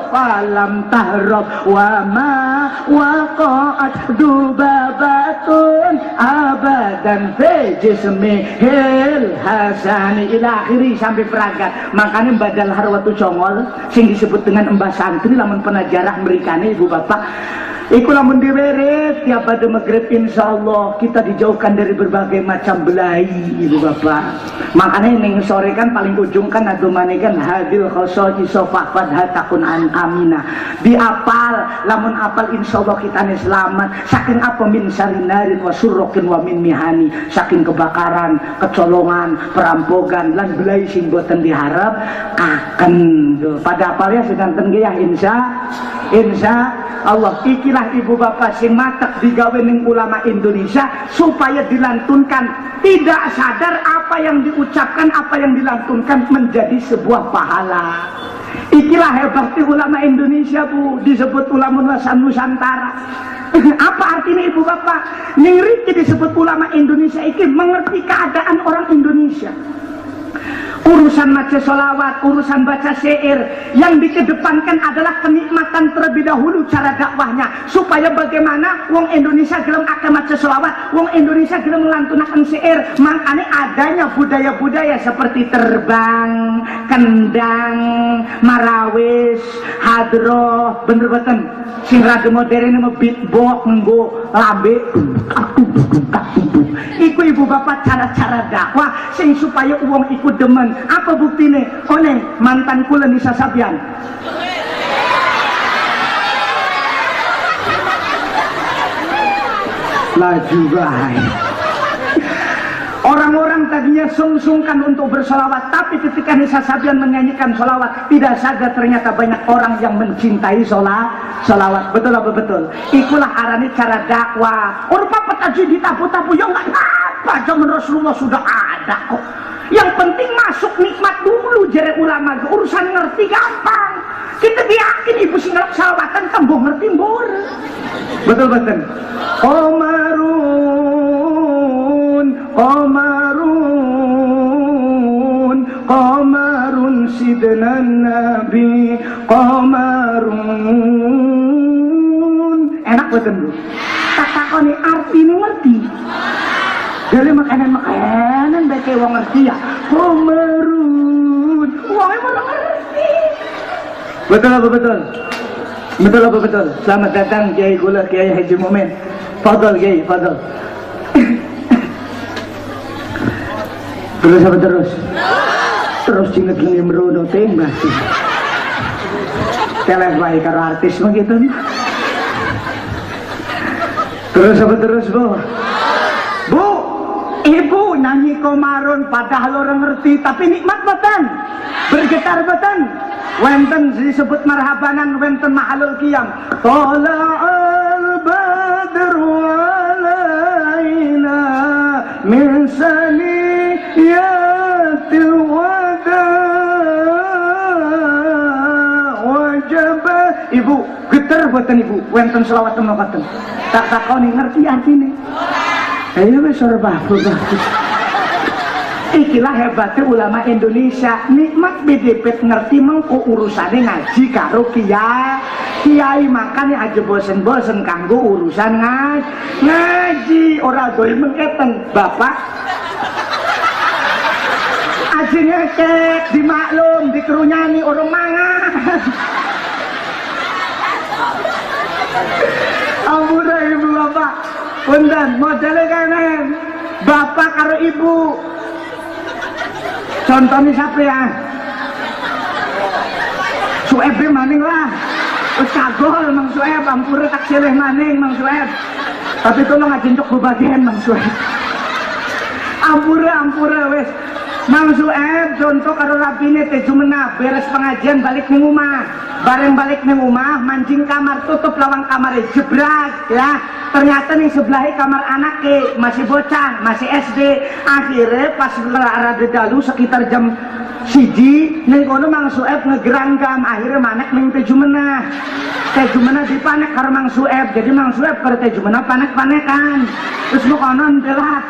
falam tahrab wa ma waqa'at dubabatun abadan fi jismihil hasani ila akhiri sampai peragat. Makanya Mbah Dalhar Watu Congol sing disebut dengan Mbah Santri lamun pernah jarah merikane ibu bapak iku lamun diweret tiap pada maghrib insyaallah kita dijauhkan dari berbagai macam belai ibu bapak. Makanya ning sore kan paling ujung kan adomane kan hadil khosol isofah fadha takun an amina diapal lamun apal insyaallah kita nih selamat saking apa min sarinarin wa surrokin wa min mihani saking kebakaran kecolongan perampokan lan belai sing boten diharap akan pada apalnya sedanten ge ya insya Allah. Ikilah ibu bapak sing matek digawe ning ulama Indonesia supaya dilantunkan, tidak sadar apa yang diucapkan, apa yang dilantunkan menjadi sebuah pahala. Ikilah hebatnya ulama Indonesia bu, disebut ulama Nusantara. Apa artinya ibu bapak? Ningri disebut ulama Indonesia iki mengerti keadaan orang Indonesia. Urusan maca sholawat, urusan baca syair yang dikedepankan adalah kenikmatan terlebih dahulu cara dakwahnya supaya bagaimana wong Indonesia gelem akan maca sholawat, wong Indonesia gelem melantunakan syair. Makanya adanya budaya-budaya seperti terbang, kendang, marawis, hadroh, bener-bener sing rada modern sama beatbox nggo lambe iku ibu bapak cara-cara dakwah sing supaya uang ikut demen. Apa buktine? Oneng mantan kula Nisa Sabian laju baik. Orang-orang tadinya sung-sungkan untuk bersolawat, tapi ketika Nisa Sabian menyanyikan solawat, tidak sadar ternyata banyak orang yang mencintai solawat. Betul apa betul? Ikulah arani cara dakwah. Urpa petaji ditapu-tapu, ya nggak apa, zaman Rasulullah sudah ada kok. Yang penting masuk nikmat dulu jere ulama. Urusan ngerti gampang. Kita yakin ibu sing ngelak salawatan tembuh ngerti mbur. Betul-betul. Qamarun sidna nabi qamarun. Enak betul bu. Tak takoni artine ngerti. Dari makanan beke wong ngerti ya. Qamarun. Wong emang ngerti. Betul apa betul? Betul apa betul? Selamat datang Kiai Kula Kiai Haji Mumin. Fadal Kiai, fadal. Terus apa terus? Terus cinget gini merono tembak sih. Keleh baik karo artis begitu. Terus apa terus bu? Bu, ibu nyanyi komaron padahal orang ngerti tapi nikmat boten bergetar boten wenten disebut marhabanan wenten mahalul qiyam tala'al badru alaina min saniyatil wada wajaba ibu getar boten ibu wenten selawat temen tak takoni ngerti artine ayo wis ora bagus. Ikilah hebatnya ulama Indonesia nikmat bidepet ngerti mengko urusane ngaji karo kiai makanya aja bosen-bosen kanggo urusan ngaji ora doi mengketen bapak aja ngekek dimaklum dikerunyani orang mangan ampura ibu bapak punten modele kanan bapak karo ibu contohnya siapa ya Sueb maning lah wis kagol Mang Sueb ampura tak silih maning Mang Sueb tapi tolong aja untuk bebagian Mang Sueb ampura wis Mang Sueb contoh karo rapine teh Jumenah beres pengajian balik ning omah bareng balik ning omah mancing kamar tutup lawang kamar jebrak ya ternyata nih sebelahi kamar anaknya masih bocah masih SD akhirnya pas rada dalu sekitar jam siji ning kono Mang Sueb ngegeranggam akhirnya manek ning Teh Jumenah dipanek karo Mang Sueb jadi Mang Sueb karo Teh Jumenah panek-panekan terus mau konon belah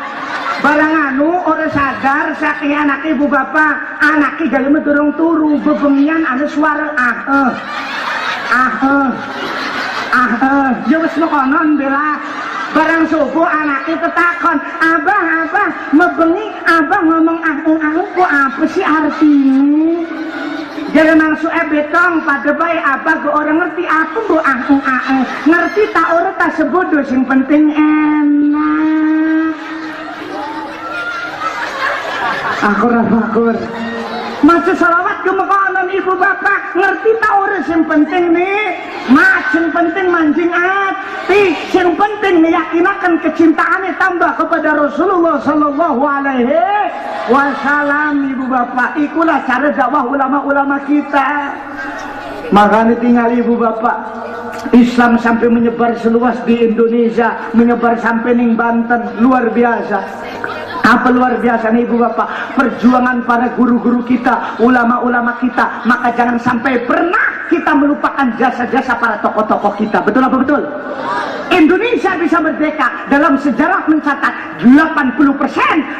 barang anu orang sadar saking anak ibu bapak anaknya galime durung turu bebengian ada suara ya wis konon bela barang subuh anaknya ketakon abah mebengi abah ngomong kok apa sih artinya jadi Mang Sueb betong pada baik abah gue orang ngerti apa bu ngerti tak orang tak sebodoh yang penting enak akur maca salawat ke makanan ibu bapak ngerti tak urus yang penting nih yang penting mancing hati yang penting meyakinakan kecintaannya tambah kepada Rasulullah Sallallahu Alaihi Wasallam ibu bapak ikulah cara dakwah ulama-ulama kita makanya tinggal ibu bapak Islam sampai menyebar seluas di Indonesia menyebar sampai ning Banten luar biasa apa luar biasa nih ibu bapak perjuangan para guru-guru kita ulama-ulama kita maka jangan sampai pernah kita melupakan jasa-jasa para tokoh-tokoh kita betul apa betul Indonesia bisa merdeka dalam sejarah mencatat 80%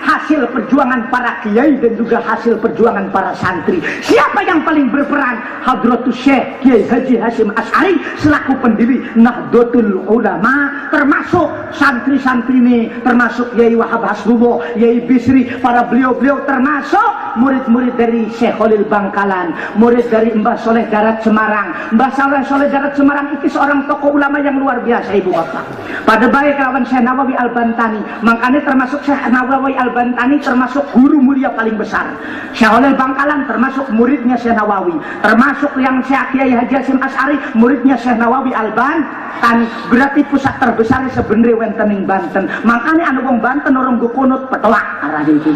hasil perjuangan para kiai dan juga hasil perjuangan para santri siapa yang paling berperan Hadratus Syekh Kiai Haji Hasyim Asy'ari selaku pendiri Nahdlatul Ulama termasuk santri-santri ini termasuk Yai Wahab Hasbubo Yai Bisri para beliau-beliau termasuk murid-murid dari Syekh Khalil Bangkalan murid dari Mbah Soleh Darat Semarang Mbah Soleh Darat Semarang itu seorang tokoh ulama yang luar biasa ibu bapak pada baik lawan Syekh Nawawi Al-Bantani makanya termasuk Syekh Nawawi Al-Bantani termasuk guru mulia paling besar Syekh Khalil Bangkalan termasuk muridnya Syekh Nawawi termasuk yang Syekh Kiai Haji Hasyim Asy'ari muridnya Syekh Nawawi Al-Bantani berarti pusat terbesar sebenarnya wonten ing Banten makanya anu wong Banten orang gukunut petoak arane itu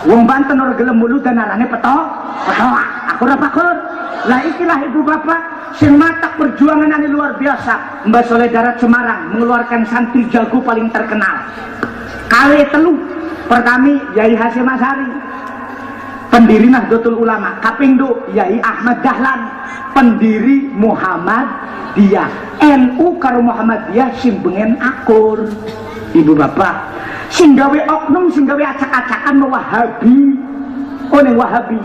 wong Banten orang gelem mulu dan arane petoak akur lah ikilah ibu bapak sing matak perjuangan ini luar biasa Mbah Soleh Darat Semarang mengeluarkan santri jago paling terkenal kali telu pertama Yai Hasyim Asy'ari pendiri Nahdlatul Ulama kapingdo Yai Ahmad Dahlan pendiri Muhammadiyah NU karo Muhammadiyah sing bengen akur ibu bapak sing gawe oknum sing gawe acak-acakan Wahabi Wahabi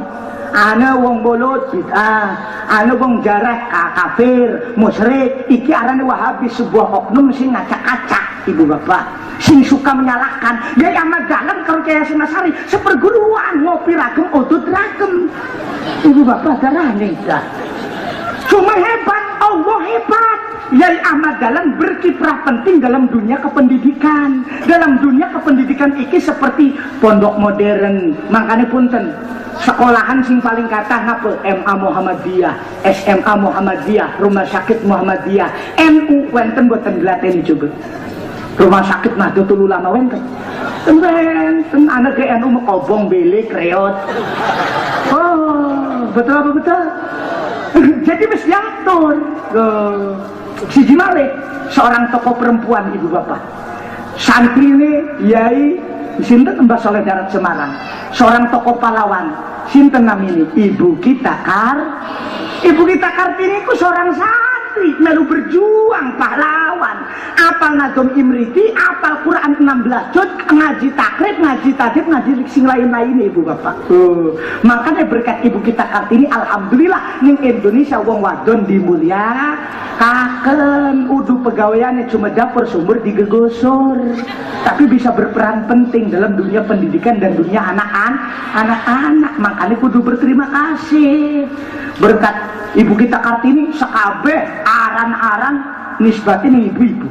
ana wong bolot bid'ah ana wong jarah kafir musyrik iki arane Wahabi sebuah oknum sing ngacak-acak ibu bapak sing suka menyalahkan Yai Ahmad Dahlan karo Kiai Hasyim Asy'ari seperguruan ngopi ragem udut ragem ibu bapak darane dah cuma hebat Allah hebat Yai Ahmad Dahlan berkiprah penting dalam dunia kependidikan iki seperti pondok modern makanya punten sekolahan sing paling kathah napa MA Muhammadiyah SMA Muhammadiyah Rumah Sakit Muhammadiyah NU wonten boten dilateni coba Rumah Sakit Nahdlatul Ulama wonten Temben anak ke NU mekobong belik reot. Oh, betul apa betul? Jadi mesti diatur. Siji Malik, seorang tokoh perempuan ibu bapak. Santri ini Yai sinten Mbah Soleh Darat Semarang. Seorang tokoh pahlawan. Sinten namanya Ibu kita Kartini ku seorang santri melu berjuang pahlawan. Apal Nazom Imriti, apal Quran 16 juz, ngaji takrib, ngaji tadib, ngaji sing lain-lain ibu bapak. Makanya berkat Ibu kita Kartini alhamdulillah ning Indonesia wong wadon dimulia kaken udu pegawaiannya cuma dapur sumber digegosor, tapi bisa berperan penting dalam dunia pendidikan dan dunia anak-anak. Makanya kudu berterima kasih berkat Ibu kita Kartini sekabeh aran-aran nisbatin ibu-ibu.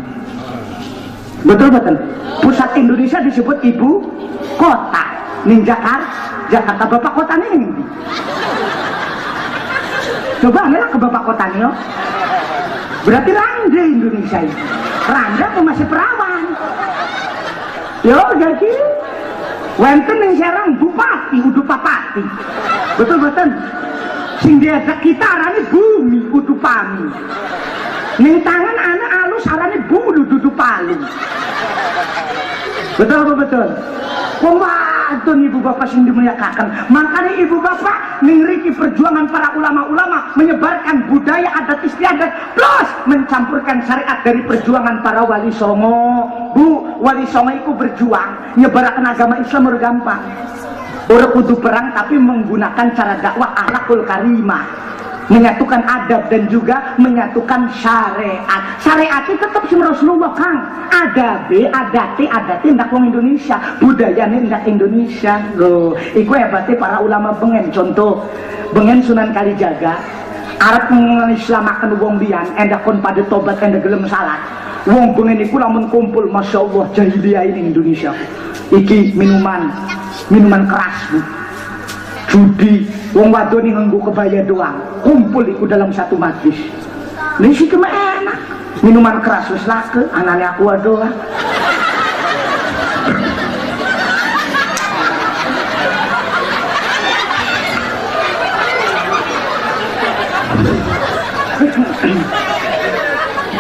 Betul. Pusat Indonesia disebut ibu kota. Ning Jakarta bapak kotanya ini. Coba ngelak ke bapak kotanya. Berarti randa Indonesia ini. Randa apa masih perawan? Yo jadi wenten yang Serang bupati, udu papati. Betul. Sing diajak kita arane bumi, udu pami. Ning tangan anak alus arane bulu, dudu palu. Betul apa betul? Wadon ibu bapak sing dimuliakan. Makanya ibu bapak ngriki perjuangan para ulama-ulama menyebarkan budaya adat istiadat plus mencampurkan syariat dari perjuangan para wali songo. Bu, wali songo itu berjuang nyebarkan agama Islam gampang. Orang kudu perang tapi menggunakan cara dakwah akhlakul karimah, menyatukan adab dan juga menyatukan syariat. Syariat itu tetap si Rasulullah Kang. Adati ndak wong Indonesia, budayane ndak Indonesia. Loh, iku hebate para ulama bengen. Contoh, bengen Sunan Kalijaga arep mengislamaken wong liyan endah kon pada tobat endah gelem salat. Wong bengen iku lamun kumpul masyaallah jahiliyah ini Indonesia. Iki minuman keras bu, judi, wong wadon nganggo kebaya doang, kumpul iku dalam satu majlis. Ini sih cuma enak, minuman keras wis lake, anane aku doang.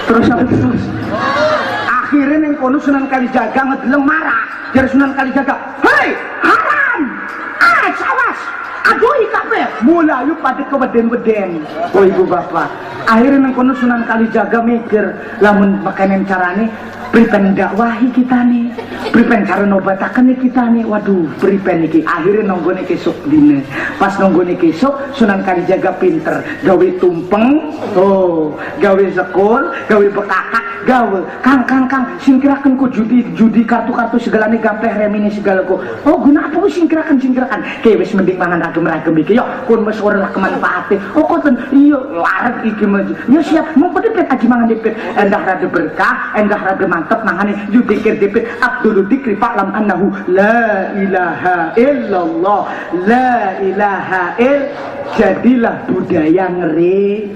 Terus apa terus? Akhirnya neng kono Sunan Kalijaga ngedeleng marah. Dari Sunan Kalijaga, hei haram, awas, aduh kabeh, mulai pada keweden-weden. Oh ibu bapak, akhirnya neng kono Sunan Kalijaga mikir, lamun makanan carane, pripen dakwahi kita nih, pripen cara nobatakan kita nih, waduh, pripen niki. Akhirnya nonggone kesok dine, pas nonggone kesok Sunan Kalijaga pinter, gawe tumpeng, gawe sekol, gawe bekakak, gawe kang singkirakan ku judi kartu segalanya gampeh remini segala ku. Oh guna apa singkirakan kayak wis mending mangan ragam iki yo kun wis ora lah kemanfaate. Oh koten iya larang iki maju ya siap mau dipet aji mangan dipet endah rada berkah endah rada mantep mangane yo dikir dipet Abdul Dikri fa'lam annahu la ilaha illallah la ilaha jadilah budaya ngeri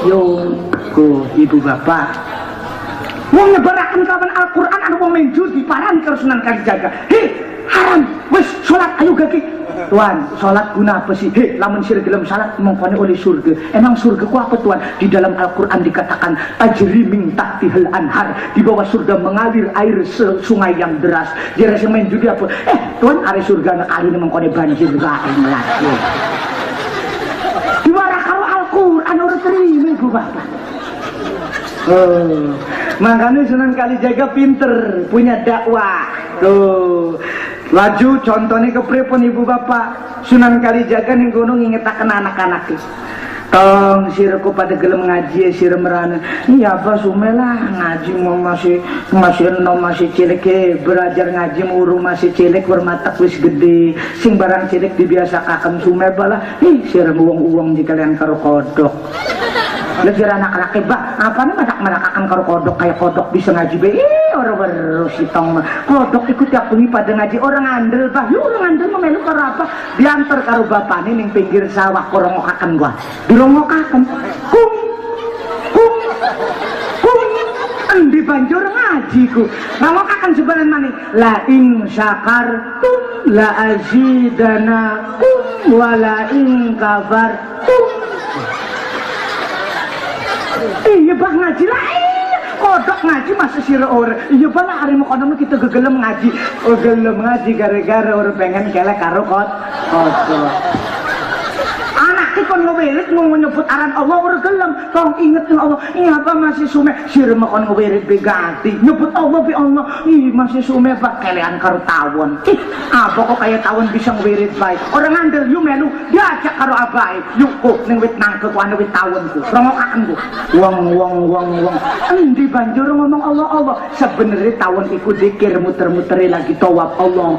yo ku ibu bapak mau nyebarakan kawan Al-Quran ada mau main judi paran ke Sunan Kalijaga. Hei haram wes sholat ayo gaki tuan sholat guna apa sih? Hei lamun sir gelem salat mengkone oleh surga. Emang surga ku apa tuan? Di dalam Al-Quran dikatakan tajri min tahtihal anhar, di bawah surga mengalir air sungai yang deras. Dia rasa main judi apa? Tuan ada surga anak kali ini mengkone banjir lagi. Di mana kalau Al-Quran orang terima ibu bapak. Makanya Sunan Kalijaga pinter punya dakwah. Tuh laju contohnya kepripun ibu bapak Sunan Kalijaga ning gunung ngingetaken anak-anak tong sirku pada gelem ngaji sir merana iya apa sumelah ngaji mau masih enom masih cilik belajar ngaji urung masih cilik bermatak wis gede sing barang cilik dibiasakaken sume balah sir uang di kalian karo kodok. Lejar anak-anak bah, apa nih manak akan karo kodok kayak kodok bisa ngaji be, orang baru si tong kodok ikut tiap bengi pada ngaji orang andel bah, orang andel mau melu karo apa? Diantar karo bapak nih ning pinggir sawah korongokaken gua, dilongokaken, kum, Endi banjur ngaji ku. Ngawokaken sebalan maning. La in syakartum la azidanakum wa la in kafartum. Iya bah ngaji lah. Kodok ngaji masih sira ora. Iya bah lah arep kono kita gegelem ngaji. Oh gelem ngaji gara-gara ora pengen kelek karo kodok. Anak kon ngewirit mau nyebut aran Allah ora gelem. Tong inget Allah. Iya apa masih sume sira kon ngewirit begati. Nyebut Allah bi Allah. Ih masih sume Pak kelean karo tawon. Ih apa kok kaya tawon bisa ngewirit bae. Orang ngandel yu melu diajak karo abae. Yuk kok ning wit nangkep ana wit tawon ku. Rongokaken ku. Wong. Endi banjur ngomong Allah. Sebenarnya tawon iku zikir muter-muteri lagi tawaf Allah.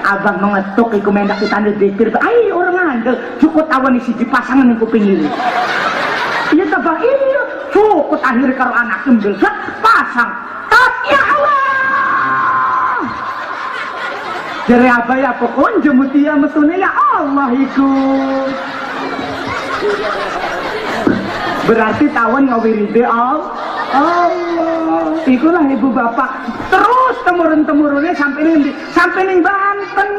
Abang mengetuk iku mendak ditandel zikir. Ai orang ngandel cukup tawon isi dipasangan ning kuping ini. Iya ta Bang, iya. Cukup akhir karo anak embel pasang. Ya Allah. Jere apa ya pokon jemutia metune ya Allah iku. Berarti tawon ngawiride Allah. Ikulah ibu bapak terus temurun-temurunnya sampai ning Banten.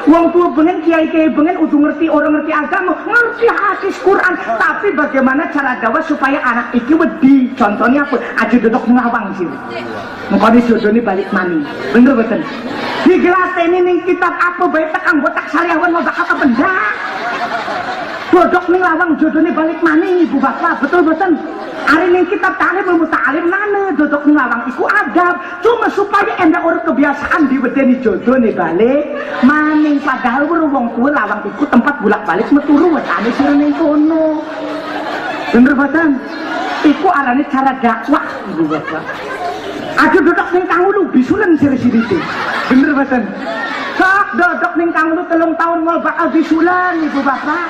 Wong tua bengen kiai bengen udah ngerti orang ngerti agama, ngerti hadis Quran, tapi bagaimana cara dakwah supaya anak iki wedi. Contohnya apa? Aja duduk ngawang sih. Mengko disodoni balik mani. Bener betul. Digelateni ning kitab apa bae tekang botak sariawan mau bakal benda. Dodok ning lawang jodone balik mani ibu bapak, betul-betul. Hari ning kitab talim mutalim nane dodok ning lawang iku adab, cuma supaya endak orang kebiasaan diwedeni jodone balik maning padahal wong tua lawang iku tempat bolak-balik metu ruwetane sira ning kono. Bener boten? Iku arane cara dakwah ibu bapak. Aja dodok ning kangulu bisulen sira-sirite. Bener boten? Sak dodok ning kangulu 3 tahun mau bakal bisulan ibu bapak.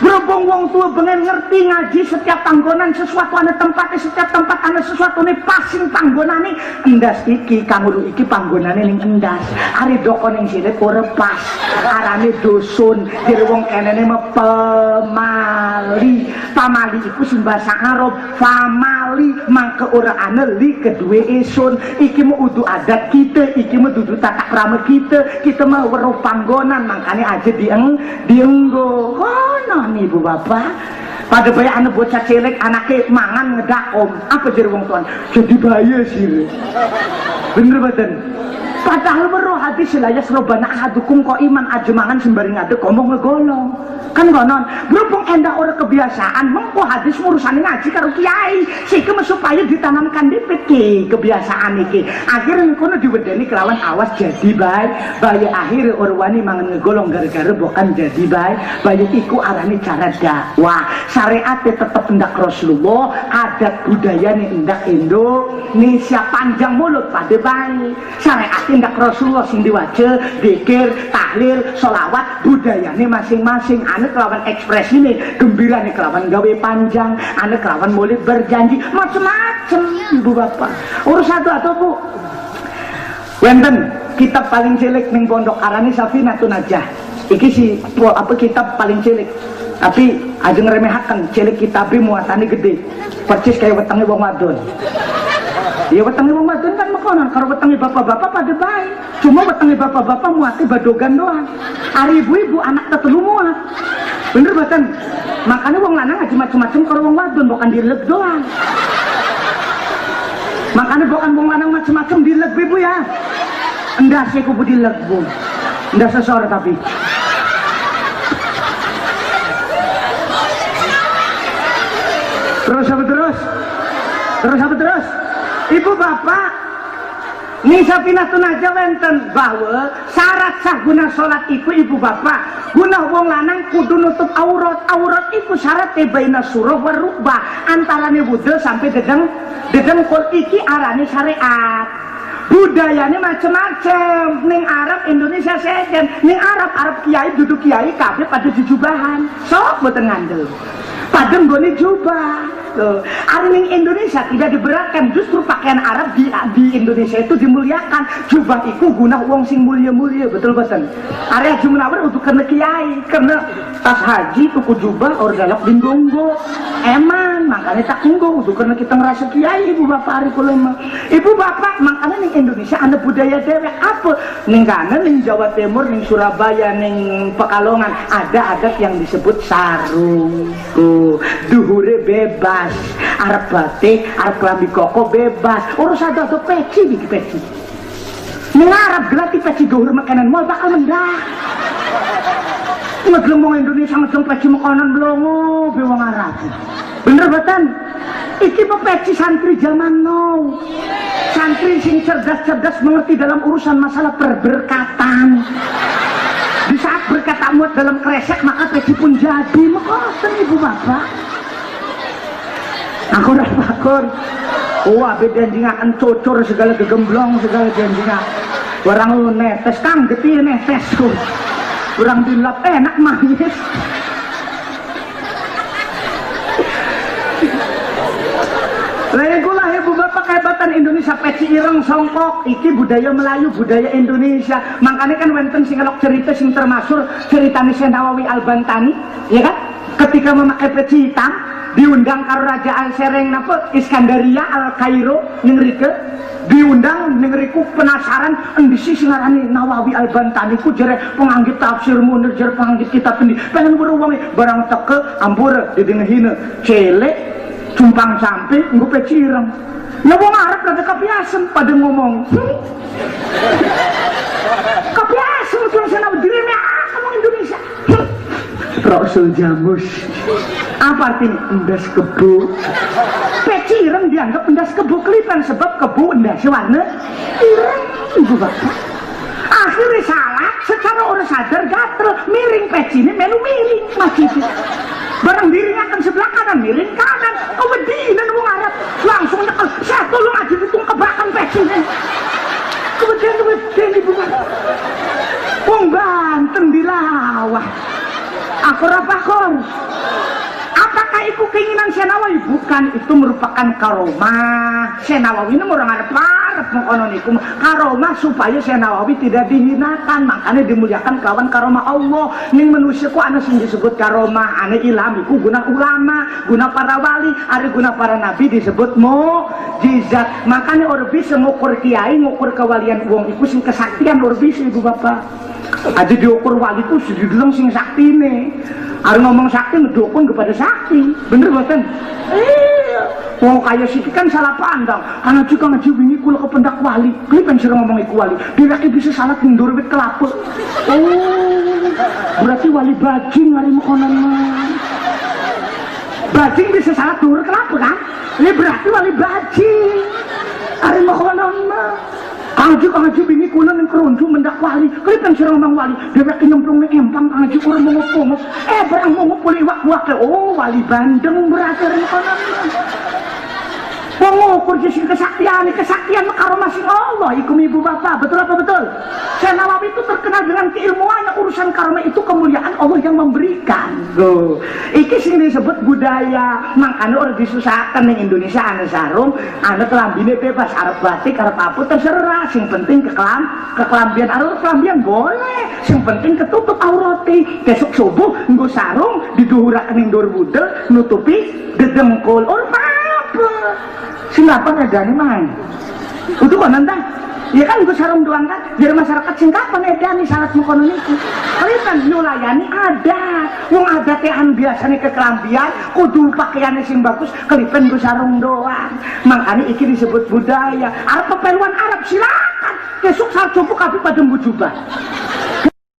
Berhubung wong tua bengen ngerti ngaji setiap panggonan sesuatu ana tempatnya, setiap tempat ana sesuatu nih pasing panggonane endas iki kangulu iki panggonane ning endas. Ari doko ning sire ora pas. Arane dusun, jere wong kenene mah pamali. Pamali iku sing basa Arab, famali mangke ora ana li kedue esun. Iki mah udu adat kita, iki mah dudu tata krama kita. Kita mah weruh panggonan mangkane aja dienggo. Kono ibu bapak pada bayi anak bocah cilik anaknya mangan ngedakom apa jadi wong tuan jadi bahaya sih bener betul padahal meroh hadis layas robana ahadukum ko iman aja mangan sembari ngadek ngomong ngegolong kan gonon berhubung endah orang kebiasaan mengko hadis urusan ngaji karo kiai sih supaya ditanamkan di peti kebiasaan iki akhirnya kono diwedeni kelawan awas jadi bayi akhir orang wani mangan ngegolong gara-gara bukan jadi bayi iku arani cara dakwah syariat tetap hendak Rasulullah adat budaya nih hendak Indonesia panjang mulut pada bayi syariat hendak Rasulullah sing diwaca zikir tahlil sholawat budaya nih masing-masing kelawan ekspresi nih gembira nih kelawan gawe panjang kelawan mulut berjanji macam-macam ibu bapak urus satu atau bu wenten kitab paling cilik ning pondok arane Safinatun Najah iki si apa kitab paling cilik tapi aja ngeremehaken cilik kitabnya muatannya gede percis kayak wetenge wong wadon ya wetenge wong wadon kan mekonon karo wetenge bapak-bapak pada baik cuma wetenge bapak-bapak muatnya badogan doang ari ibu-ibu anak tetelu muat bener boten makanya wong lanang aja macam-macam karo wong wadon bukan dilek doang makanya bukan wong lanang macam-macam dilek ibu ya endah sih kubu dilek bu endah sesor tapi terus apa terus ibu bapak nih Safinatun Najah wenten bahwa syarat sah guna sholat iku ibu bapak guna wong lanang kudu nutup aurat iku syarat baina surah wa rukbah antarane wudhu sampai dedengkul iki arane syariat budayanya macam-macam ning Arab Indonesia seden ning Arab kiai duduk kiai kabeh pada jujubahan sok boten ngandel padeng gone jubah Tuh. Hari ning Indonesia tidak diberatkan, justru pakaian Arab di Indonesia itu dimuliakan. Jubah itu guna wong sing mulia-mulia, betul betul. Area Jumunawar untuk kena kiai, karena tas haji tuku jubah ordalak dinggongo. Eman, makanya tak nggo untuk karena kita ngerasa kiai ibu bapak hari kulema. Ibu bapak makanya ning Indonesia ada budaya dewek apa? Ning kana ning Jawa Timur, ning Surabaya, ning Pekalongan ada adat yang disebut sarung. Tuh, duhure bebas, arep batik, arep klambi koko bebas. Urusan ada peci iki peci. Ning Arab gelati peci duhur makanan mau bakal mendah. Ngegelem wong Indonesia ngegelem peci makanan blongo be wong Arab. Bener betul? Iki peci santri zaman now. Santri sing cerdas-cerdas mengerti dalam urusan masalah perberkatan. Di saat berkata muat dalam kresek maka peci pun jadi. Mekoten ibu bapak. Aku rapakor. Wah beda janjingan cocor segala gegemblong segala janjingan. Barang lu netes kang geti netes ku. Kurang dilap enak manis. Legulah ibu bapak kehebatan Indonesia peci ireng songkok iki budaya Melayu budaya Indonesia. Makanya kan wenten sing ngelok cerita sing termasuk ceritanya Syekh Nawawi Al-Bantani, ya kan? Ketika memakai peci hitam diundang karo Raja Al-Sereng napa Iskandaria Al-Kairo ning rike diundang ning riku penasaran endi sih sing ngarani Nawawi Al-Bantani ku jere penganggit tafsir munir jere penganggit kitab endi pengen weruh wong barang teke ampura didengehina celek cumpang sampai nggo peci ireng. Nah wong Arab rada kapiasen pada ngomong. Kapiasen wong sana direme kamu Indonesia. Rasul jamus. Apa artinya endas kebo? Peci ireng dianggap endas kebo kelipan sebab kebo endas warna ireng ibu bapak. Akhirnya salah secara orang sadar gatel miring peci ini melu miring masjid. Barang dirinya akan sebelah kanan miring kanan. Kemudian wong Arab langsung nyekel saya tolong aja hitung kebakan peci ini. Kemudian ibu bapak. Wong Banten dilawah. Aku rapakor. Apakah itu keinginan Syekh Nawawi? Bukan, itu merupakan karomah. Syekh Nawawi ini orang Arab mengkonon iku karomah supaya Syekh Nawawi tidak dihinakan, makanya dimuliakan kawan karomah Allah. Ning manusia ku ana sing disebut karomah, ane ilham iku guna ulama, guna para wali, ari guna para nabi disebut mukjizat. Makanya orang bisa ngukur kiai, ngukur kewalian wong iku sing kesaktian orang bisa ibu bapak. Aja diukur waliku sedang sing sakti nih. Harus ngomong sakti ngedukun kepada sakti, bener bukan? Wong kaya sih kan salah pandang. Karena juga ngaji wingi kula kependak wali, klipen sira ngomong iku wali. Dheweke bisa salah ndur wit kelapa. Oh, berarti wali bajing hari mekonan mah. Bajing bisa salah ndur kelapa kan? Ini berarti wali bajing. Hari mekonan mah. Kangju bini kula ning keronju mendak wali. Klipen sira ngomong wali, dheweke nyemplung ning empang kangju ora ngomong. Barang ngomong iwak-iwak. Oh, wali Bandeng berarti kono. Wong ngukur sing kesaktian karo masing Allah iku ibu bapak, betul apa betul? Syekh Nawawi itu terkenal dengan keilmuannya, urusan karomah itu kemuliaan Allah yang memberikan. Loh, iki sing disebut budaya. Makanya orang disusahkan ning Indonesia ana sarung, ana kelambine bebas, arep batik, arep apa terserah. Sing penting kekelambian arep kelambian boleh. Sing penting ketutup aurate. Besok subuh nggo sarung diduhuraken ning ndur budel nutupi dedengkul. Ora apa. Singapa ngedani main itu kan nanti ya kan gue sarung doang kan biar masyarakat singkapan edani syarat mengkonon itu kalian nyulayani ada yang ada tehan biasanya kekelambian kudu pakaiannya sing bagus kalian gue sarung doang makanya ini disebut budaya Arab pepeluan Arab silakan besok saat cukup kabeh pada jubah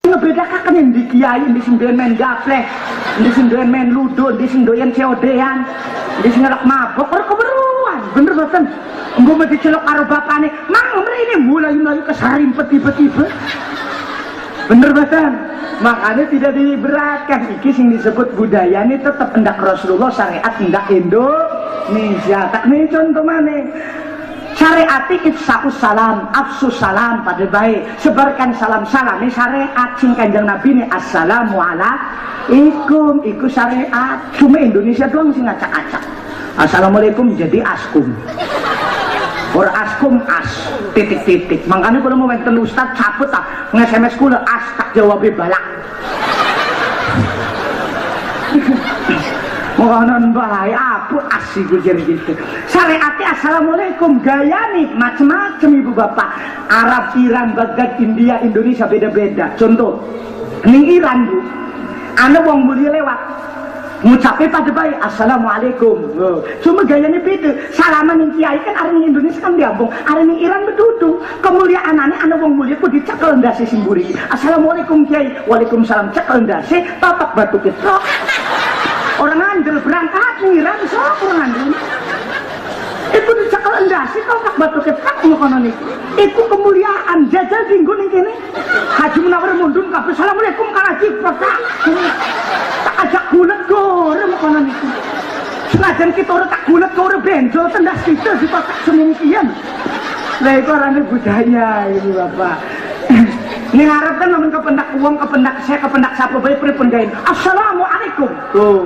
ngebedakan yang di kiai di sing doyan main gaplek di sing doyan main ludo di sing doyan COD-an di sing ngelak mabok ora keberuan bener boten engko mesti celok karo bapane mang mrene mulai kesarimpet tiba-tiba bener boten makanya tidak diberatkan iki sing disebut budaya ini tetap hendak Rasulullah syariat hendak Indonesia tak nih contoh mana syariat ifsaus salam, afsus salam pada baik, sebarkan salam-salam. Ini syariat sing Kanjeng Nabi ini assalamualaikum, iku syariat. Cuma Indonesia doang sing ngacak-acak. Assalamualaikum jadi askum. Or askum as titik-titik. Makanya kalau mau wonten ustaz cabut tak nge-SMS kula as tak jawabe balak. Mohon bae apa asik jadi gitu. Syariatnya assalamualaikum gaya nih macam-macam ibu bapak. Arab, Iran, Baghdad, India, Indonesia beda-beda. Contoh, ning Iran bu, ana wong mulia lewat. Ngucapin pada baik assalamualaikum. Cuma gayanya beda. Salaman yang kiai kan ada di Indonesia kan diambung, ada di Iran berduduk. Kemuliaan anak wong mulia ku dicekel ndase simburi. Assalamualaikum kiai. Waalaikumsalam. Cekel ndase tapak batu ketrok. Orang ngandel berangkat nih Iran sok orang ngandel. Itu dicekel ndase tapak batu ketrok ngono niku. Itu kemuliaan jajal dinggo ning kene. Haji Munawar mundun kabeh assalamualaikum Kang Haji Bapak. Tak ajak gulet gore makanan itu. Senajan kita ora tak gulet gore benjol tendas kita dipasak semingkian. Lah itu arane budaya ini Bapak. Ning Arab kan namun kependak uang, kependak saya, kependak siapa bae pripun gawe. Assalamualaikum. Oh.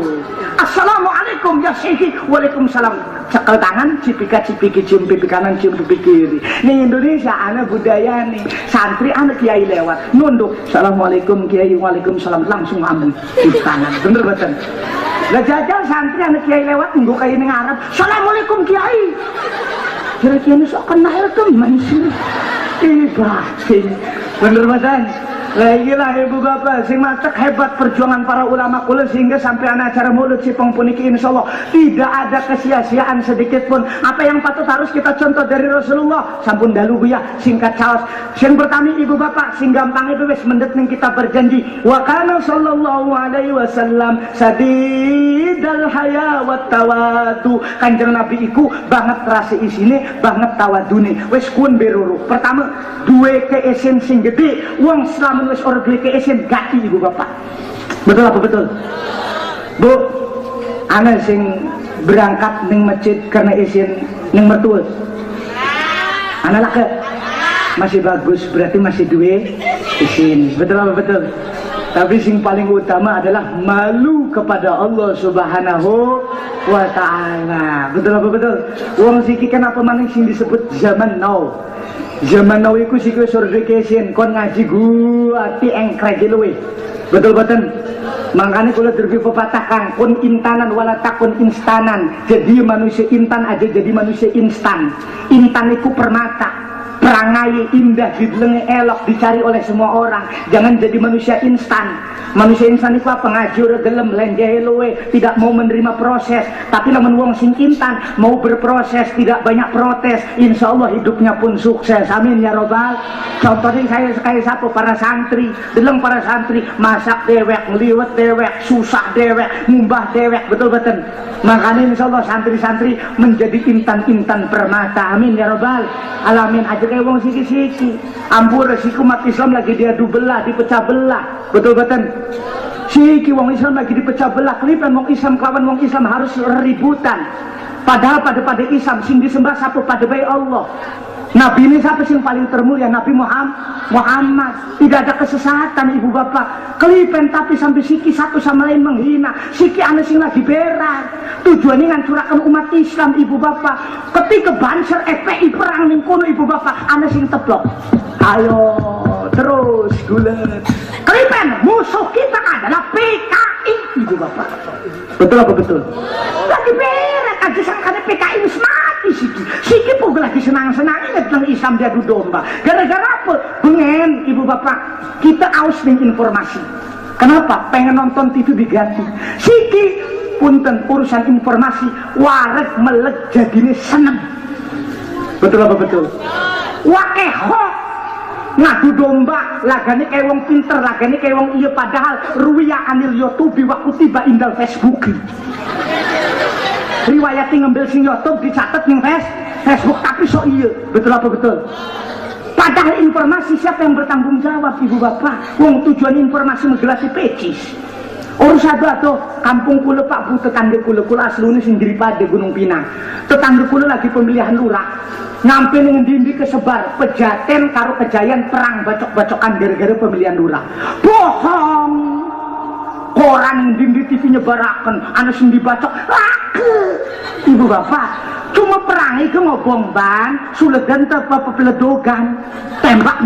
Assalamualaikum ya Syekh. Waalaikumsalam. Cekel tangan, cipika-cipiki, cium pipi kanan, cium pipi kiri. Ning Indonesia ana budaya nih. Santri ana kiai lewat, nunduk. Assalamualaikum kiai, waalaikumsalam langsung ambil cium tangan. Bener betul. Lah jajal santri ana kiai lewat nunggu kayak ning Arab. Assalamualaikum kiai. Kira-kira sok kenal tuh manusia. Batin. Bener badan. Lah ibu bapak sing matek hebat perjuangan para ulama kula sehingga sampai acara mulut si puniki insyaallah tidak ada kesia-siaan sedikit pun. Apa yang patut harus kita contoh dari Rasulullah sampun dalu ya singkat caos. Sing pertama ibu bapak sing gampang itu wis mendet ning kita berjanji wa kana sallallahu alaihi wasallam sadidal haya wat tawadu. Kanjeng Nabi iku banget rasa isine banget tawadune. Wis kun beruru. Pertama duwe keesen sing gede wong selama wis ora duwe keesen gati ibu bapak. Betul apa betul? Bu, ana sing berangkat ning masjid karena isin ning mertua. Ana lake masih bagus berarti masih duwe isin. Betul apa betul? Tapi sing paling utama adalah malu kepada Allah Subhanahu wa ta'ala. Betul apa betul? Wong siki kenapa maning sing disebut zaman now? Zaman now iku sik wis surveication kon ngaji guati engkrege luwe. Betul boten? Makanya kula derbi pepatah kang kun intanan wala takun instanan. Jadi manusia intan aja jadi manusia instan. Intan iku permata. Perangai indah, didelenge elok dicari oleh semua orang. Jangan jadi manusia instan. Manusia instan itu apa? Ngaji ora gelem lenjehe luwe, tidak mau menerima proses. Tapi lamun wong sing intan mau berproses, tidak banyak protes, insya Allah hidupnya pun sukses. Amin ya robbal. Contohnya saya sekali satu para santri, deleng para santri masak dewek, ngliwet dewek, susah dewek, ngumbah dewek, betul betul. Makanya insya Allah santri-santri menjadi intan-intan permata. Amin ya robbal alamin. Aja kayak wong siki-siki ampun resiko umat Islam lagi diadu belah, dipecah belah, betul betul. Siki wong Islam lagi dipecah belah, kelipan wong Islam kawan wong Islam harus ributan. Padahal pada Islam sing disembah satu pada baik Allah. Nabi ini siapa sih yang paling termulia? Nabi Muhammad. Tidak ada kesesatan ibu bapak. Kelipen tapi sampai siki satu sama lain menghina. Siki ane sing lagi berat. Tujuannya ngancurkan umat Islam ibu bapak. Ketika Banser FPI perang ning kono ibu bapak, ane sing teblok. Ayo terus gulet. Kelipen musuh kita adalah PKI ibu bapak. Betul apa betul? Lagi berat aja sangkane PKI wis mati siki. Siki pun lagi senang-senang tentang Islam diadu domba. Gara-gara apa? Bengen ibu bapak. Kita aus ning informasi. Kenapa? Pengen nonton TV diganti. Siki punten urusan informasi wareg melek jadine seneng. Betul apa betul? Wakeh hoax ngadu domba lagane kayak wong pinter, lagane kayak wong iya padahal ruwiya anil YouTube wa kutiba indal Facebook. Riwayat ngambil sing YouTube dicatat ning Facebook tapi so iya. Betul apa betul? Padahal informasi siapa yang bertanggung jawab ibu bapak? Wong tujuan informasi menggelasi pecis. Urusan tuh kampung kula Pak Bu, tetangga kula asline sing Diripada Gunung Pinang. Tetangga kula lagi pemilihan lurah. Ngampe ning ndi-ndi kesebar Pejaten karo Kejayan perang bacok-bacokan gara-gara pemilihan lurah. Bohong. koran di TV nyebaraken ana sing dibacok lake ibu bapak cuma perangi ke ngobong ban sulegan apa peledogan tembak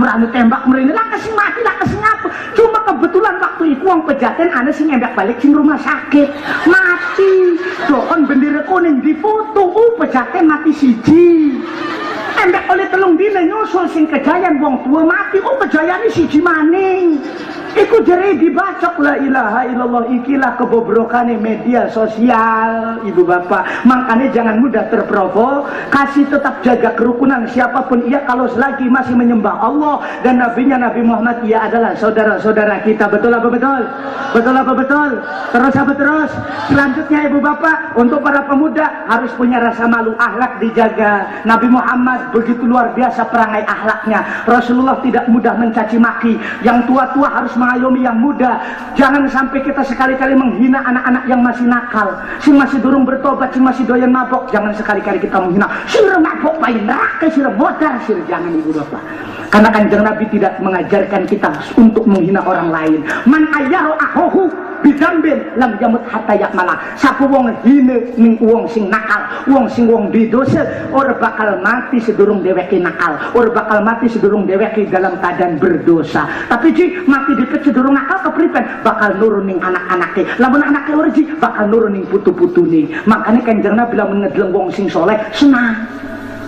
merani lah kasih mati lah kasih ngapa cuma kebetulan waktu itu uang pejaten ana sing ngembak balik sing rumah sakit mati doon bendera kuning difoto pejaten mati siji embek oleh telung dina nyusul sing kejayaan wong tua mati kejayaan siji maning iku jere dibacok la ilaha illallah ikilah kebobrokan media sosial ibu bapak makanya jangan mudah terprovokasi tetap jaga kerukunan siapapun ia kalau selagi masih menyembah Allah dan nabinya Nabi Muhammad ia adalah saudara-saudara kita betul apa betul terus selanjutnya ibu bapak untuk para pemuda harus punya rasa malu akhlak dijaga Nabi Muhammad begitu luar biasa perangai akhlaknya Rasulullah tidak mudah mencaci maki yang tua-tua harus mengayomi yang muda jangan sampai kita sekali-kali menghina anak-anak yang masih nakal sing masih durung bertobat sing masih doyan mabok jangan sekali-kali kita menghina sira mabok paling neraka sira bodar sira jangan ibu bapak karena kanjeng Nabi tidak mengajarkan kita untuk menghina orang lain man ayyahu akhuhu bidambin lam jamut hatta yakmala sapu wong hina ning wong sing nakal wong sing wong didosa ora bakal mati sedurung dheweke nakal ora bakal mati sedurung dheweke dalam keadaan berdosa tapi ji mati dipet sedurung nakal kepripen bakal nurun ning anak-anake lamun anake ora ji bakal nurun ning putu-putune makanya kanjeng Nabi bilang ngedleng wong sing soleh senang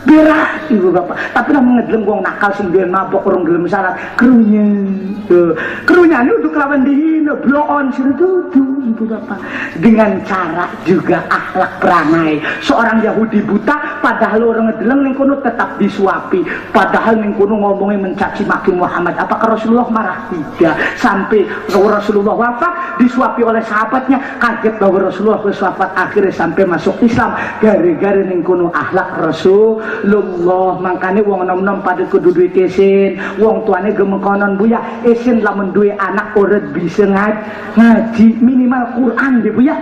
berah ibu bapak tapi lah mengedleng wong nakal sing duwe mabok urung gelem salat kerunya ini untuk lawan dihina blow on sira dudu ibu bapak dengan cara juga akhlak perangai seorang Yahudi buta padahal orang ngedeleng ning kono tetap disuapi padahal ning kono ngomongnya mencaci maki Muhammad apakah Rasulullah marah tidak sampai Rasulullah wafat disuapi oleh sahabatnya kaget bahwa Rasulullah wafat akhirnya sampai masuk Islam gara-gara ning kono akhlak Rasulullah makanya wong nom-nom pada kudu duwe kesin wong tuane gemekonon buya esin lamun duwe anak urut bisa ngaji minimal Quran deh buya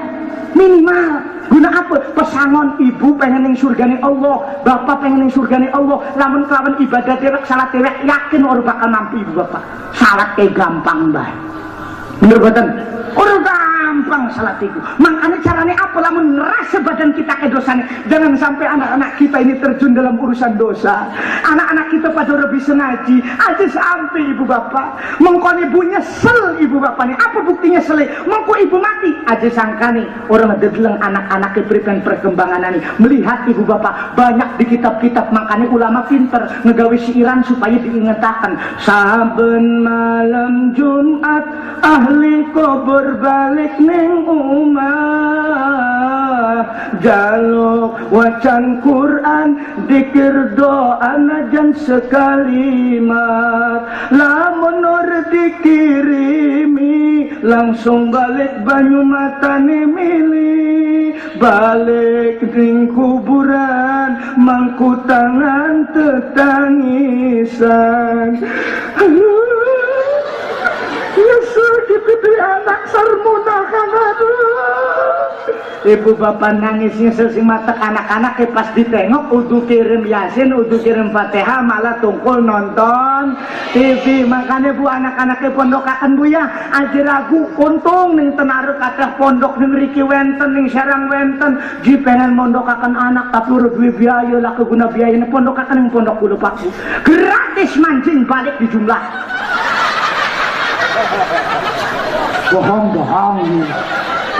minimal guna apa pesangon ibu pengen ning surgane Allah bapak pengen ning surgane Allah lamun kelawan ibadah dewek salat dewek yakin orang bakal mampu ibu bapak salat kayak gampang bae bener boten orang gampang salat itu makanya caranya apa lamun ngerasa badan kita ke dosanya jangan sampai anak-anak kita ini terjun dalam urusan dosa anak-anak kita pada udah bisa ngaji aja sampai ibu bapak mengkon ibu nyesel ibu bapak nih apa buktinya nyesel mengko ibu mati aja sangka nih orang ngedegeleng anak-anak kepripen perkembangan nih melihat ibu bapak banyak di kitab-kitab makanya ulama pinter ngegawe siiran supaya diingetkan saben malam Jumat ahli kubur balik ning omah jaluk wacan Quran dikir doa najan sekalimat lamun nur dikirimi langsung balik banyu matane mili balik ning kuburan mangku tangan tetangisan Yesus dipilih anak sarmunakan ibu bapak nangis nyesel sing matek anak-anak pas ditengok udu kirim Yasin udu kirim Fatihah malah tungkul nonton TV makanya bu anak-anaknya pondokakan bu ya aja ragu untung ning tenaruh kadah pondok ning riki wenten ning sarang wenten ji pengen mondokakan anak tapi udah duwe biaya lah keguna biayanya pondokakan ning pondok kudu pak bu gratis mancing balik di jumlah bohong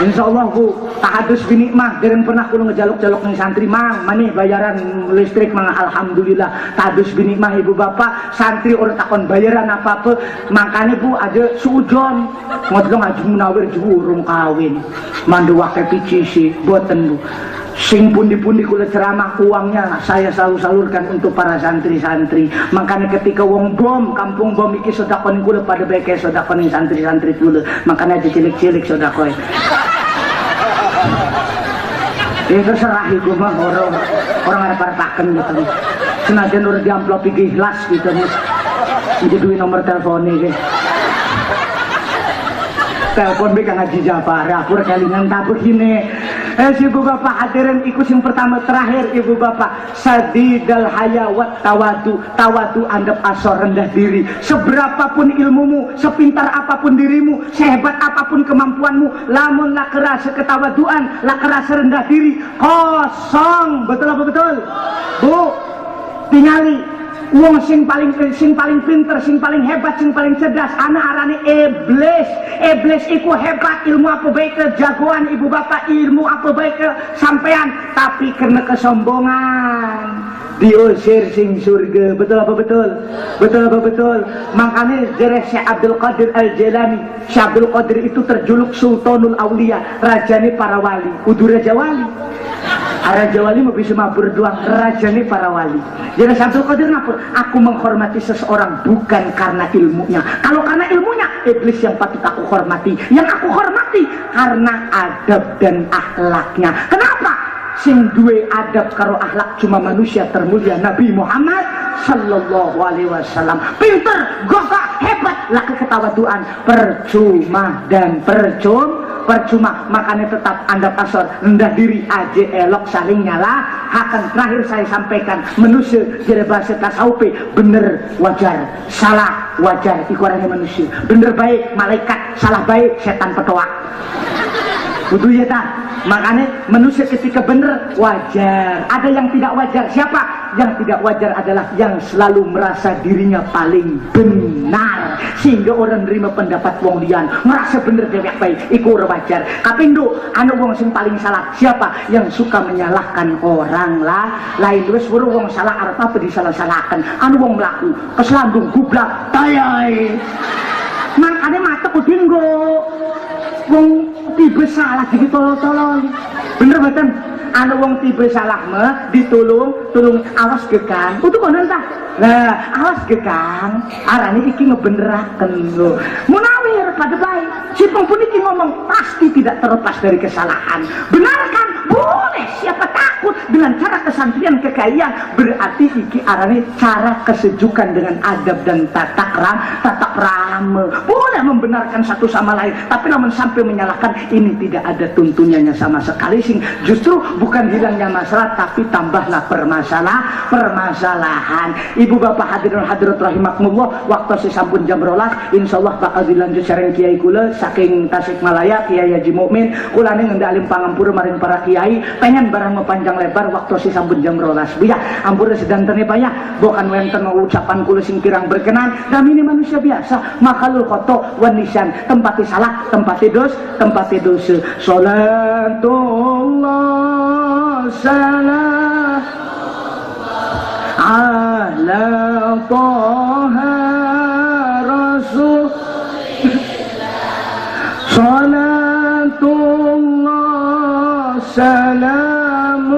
insya Allah bu tahadus binikmah dereng pernah kulo ngejaluk-jaluk nih santri mang mana bayaran listrik mang alhamdulillah tahadus binikmah ibu bapak santri orang takon bayaran apa-apa makanya bu aja sujon ngodlong aja munawir jurung kawin mandu wakai picisi buatan bu sing pundi-pundi kula ceramah uangnya saya selalu salurkan untuk para santri-santri makanya ketika wong bom kampung bom iki sedekah kula pada baik sedekah santri-santri kula makanya aja cilik-cilik sedekah itu terserah iku mah orang ada partaken gitu senajan udah di amplop ikhlas gitu nih jadi duit nomor telepon nih telepon be kang Haji Jafar aku kelingan tak begini Ibu bapak hadirin ikut yang pertama terakhir ibu bapak sadidal hayawat tawadu. Tawadu andap asor rendah diri. Seberapapun ilmumu, sepintar apapun dirimu, sehebat apapun kemampuanmu, lamun la kerasa ketawaduan, la kerasa rendah diri, kosong. Betul apa betul? Bu, tingali wong sing paling pinter, sing paling hebat, sing paling cerdas, anak arane iblis. Iblis iku hebat, ilmu apa baik ke jagoan ibu bapak, ilmu apa baik ke sampean, tapi karena kesombongan diusir sing surga. Betul apa betul? Betul apa betul? Makanya jereh Syekh Abdul Qadir Al-Jailani, Syekh Abdul Qadir itu terjuluk Sultanul Aulia, rajane para wali. Kudu raja wali. Raja wali mau bisa mabur doang, rajane para wali. Jadi Syekh Abdul Qadir ngapur, aku menghormati seseorang bukan karena ilmunya. Kalau karena ilmunya, iblis yang patut aku hormati. Yang aku hormati karena adab dan akhlaknya. Kenapa? Sing duwe adab karo akhlak cuma manusia termulia Nabi Muhammad sallallahu alaihi wasallam. Pinter, gagah, hebat, laki ketawaduan, percuma dan percuma. Makanya tetap andap asor, rendah diri aja, elok saling nyala. Akan terakhir saya sampaikan, manusia jadi bahasa tasawuf, bener wajar, salah wajar, ikurannya manusia. Bener baik malaikat, salah baik setan petua. Kudu ya tak? Makanya manusia ketika benar wajar. Ada yang tidak wajar. Siapa? Yang tidak wajar adalah yang selalu merasa dirinya paling benar, sehingga orang nerima pendapat wong lian ngerasa bener dewek baik. Iku wajar. Kapindo anu wong sing paling salah. Siapa? Yang suka menyalahkan orang lah. Lain terus baru wong salah arep apa disalah-salahkan. Anu wong melaku keselandung gublak tayai. Makanya mata kudinggo wong tiba salah jadi tolong bener betul. Ada wong tiba salah mah ditolong awas gekang itu konon tak. Nah awas gekang arane iki ngebeneraken lho munawir pada baik si pun iki ngomong pasti tidak terlepas dari kesalahan. Benarkan boleh, siapa takut dengan cara kesantrian kekayaan. Berarti iki arane cara kesejukan dengan adab dan tata krama. Boleh membenarkan satu sama lain, tapi namun sampai menyalahkan ini tidak ada tuntunannya sama sekali. Sing justru bukan hilangnya masalah, tapi tambahlah permasalahan. Ibu bapak hadirin hadirat rahimakumullah, waktu sampun jam 12 insyaallah bakal dilanjut sareng kiai kula saking Tasikmalaya, Kiai Haji Mukmin. Kula ning ngendhalem pangampura maring para kiai, pengen barang panjang lebar waktu sampun jam 12. Biya ampura sedantene payah, bukan wenten ucapan kula sing kirang berkenan. Kami ini manusia biasa, makalul khoto wan nisan, tempati salah, tempati dosa. Salatullah salam ala toha rasul. Salatullah salamullah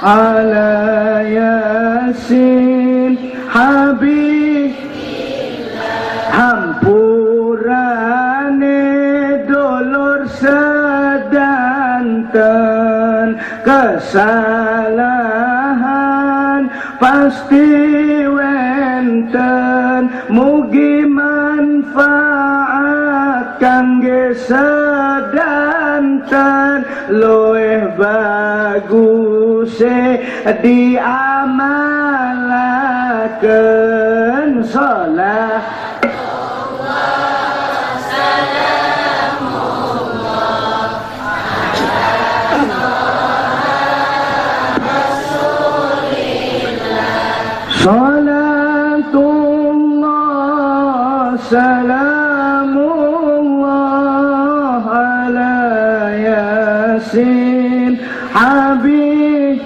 ala yasin habib hampurane dolor sedanten kesalahan pasti wenten mugi manfaat kangge sedanten luwih baguse diamalaken salat. Salatullah salamullah ala yasin habib.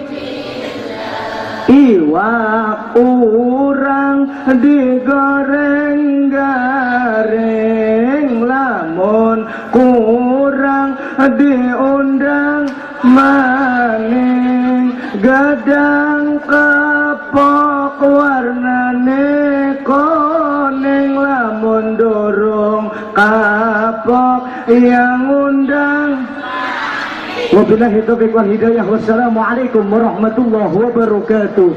Iwak urang digoreng-gareng, lamun kurang diundang maning. Gadang kapok warnane kuning, lamun dorong kapok yang undang. Wabillahi taufiq wal hidayah. Wassalamualaikum warahmatullahi wabarakatuh.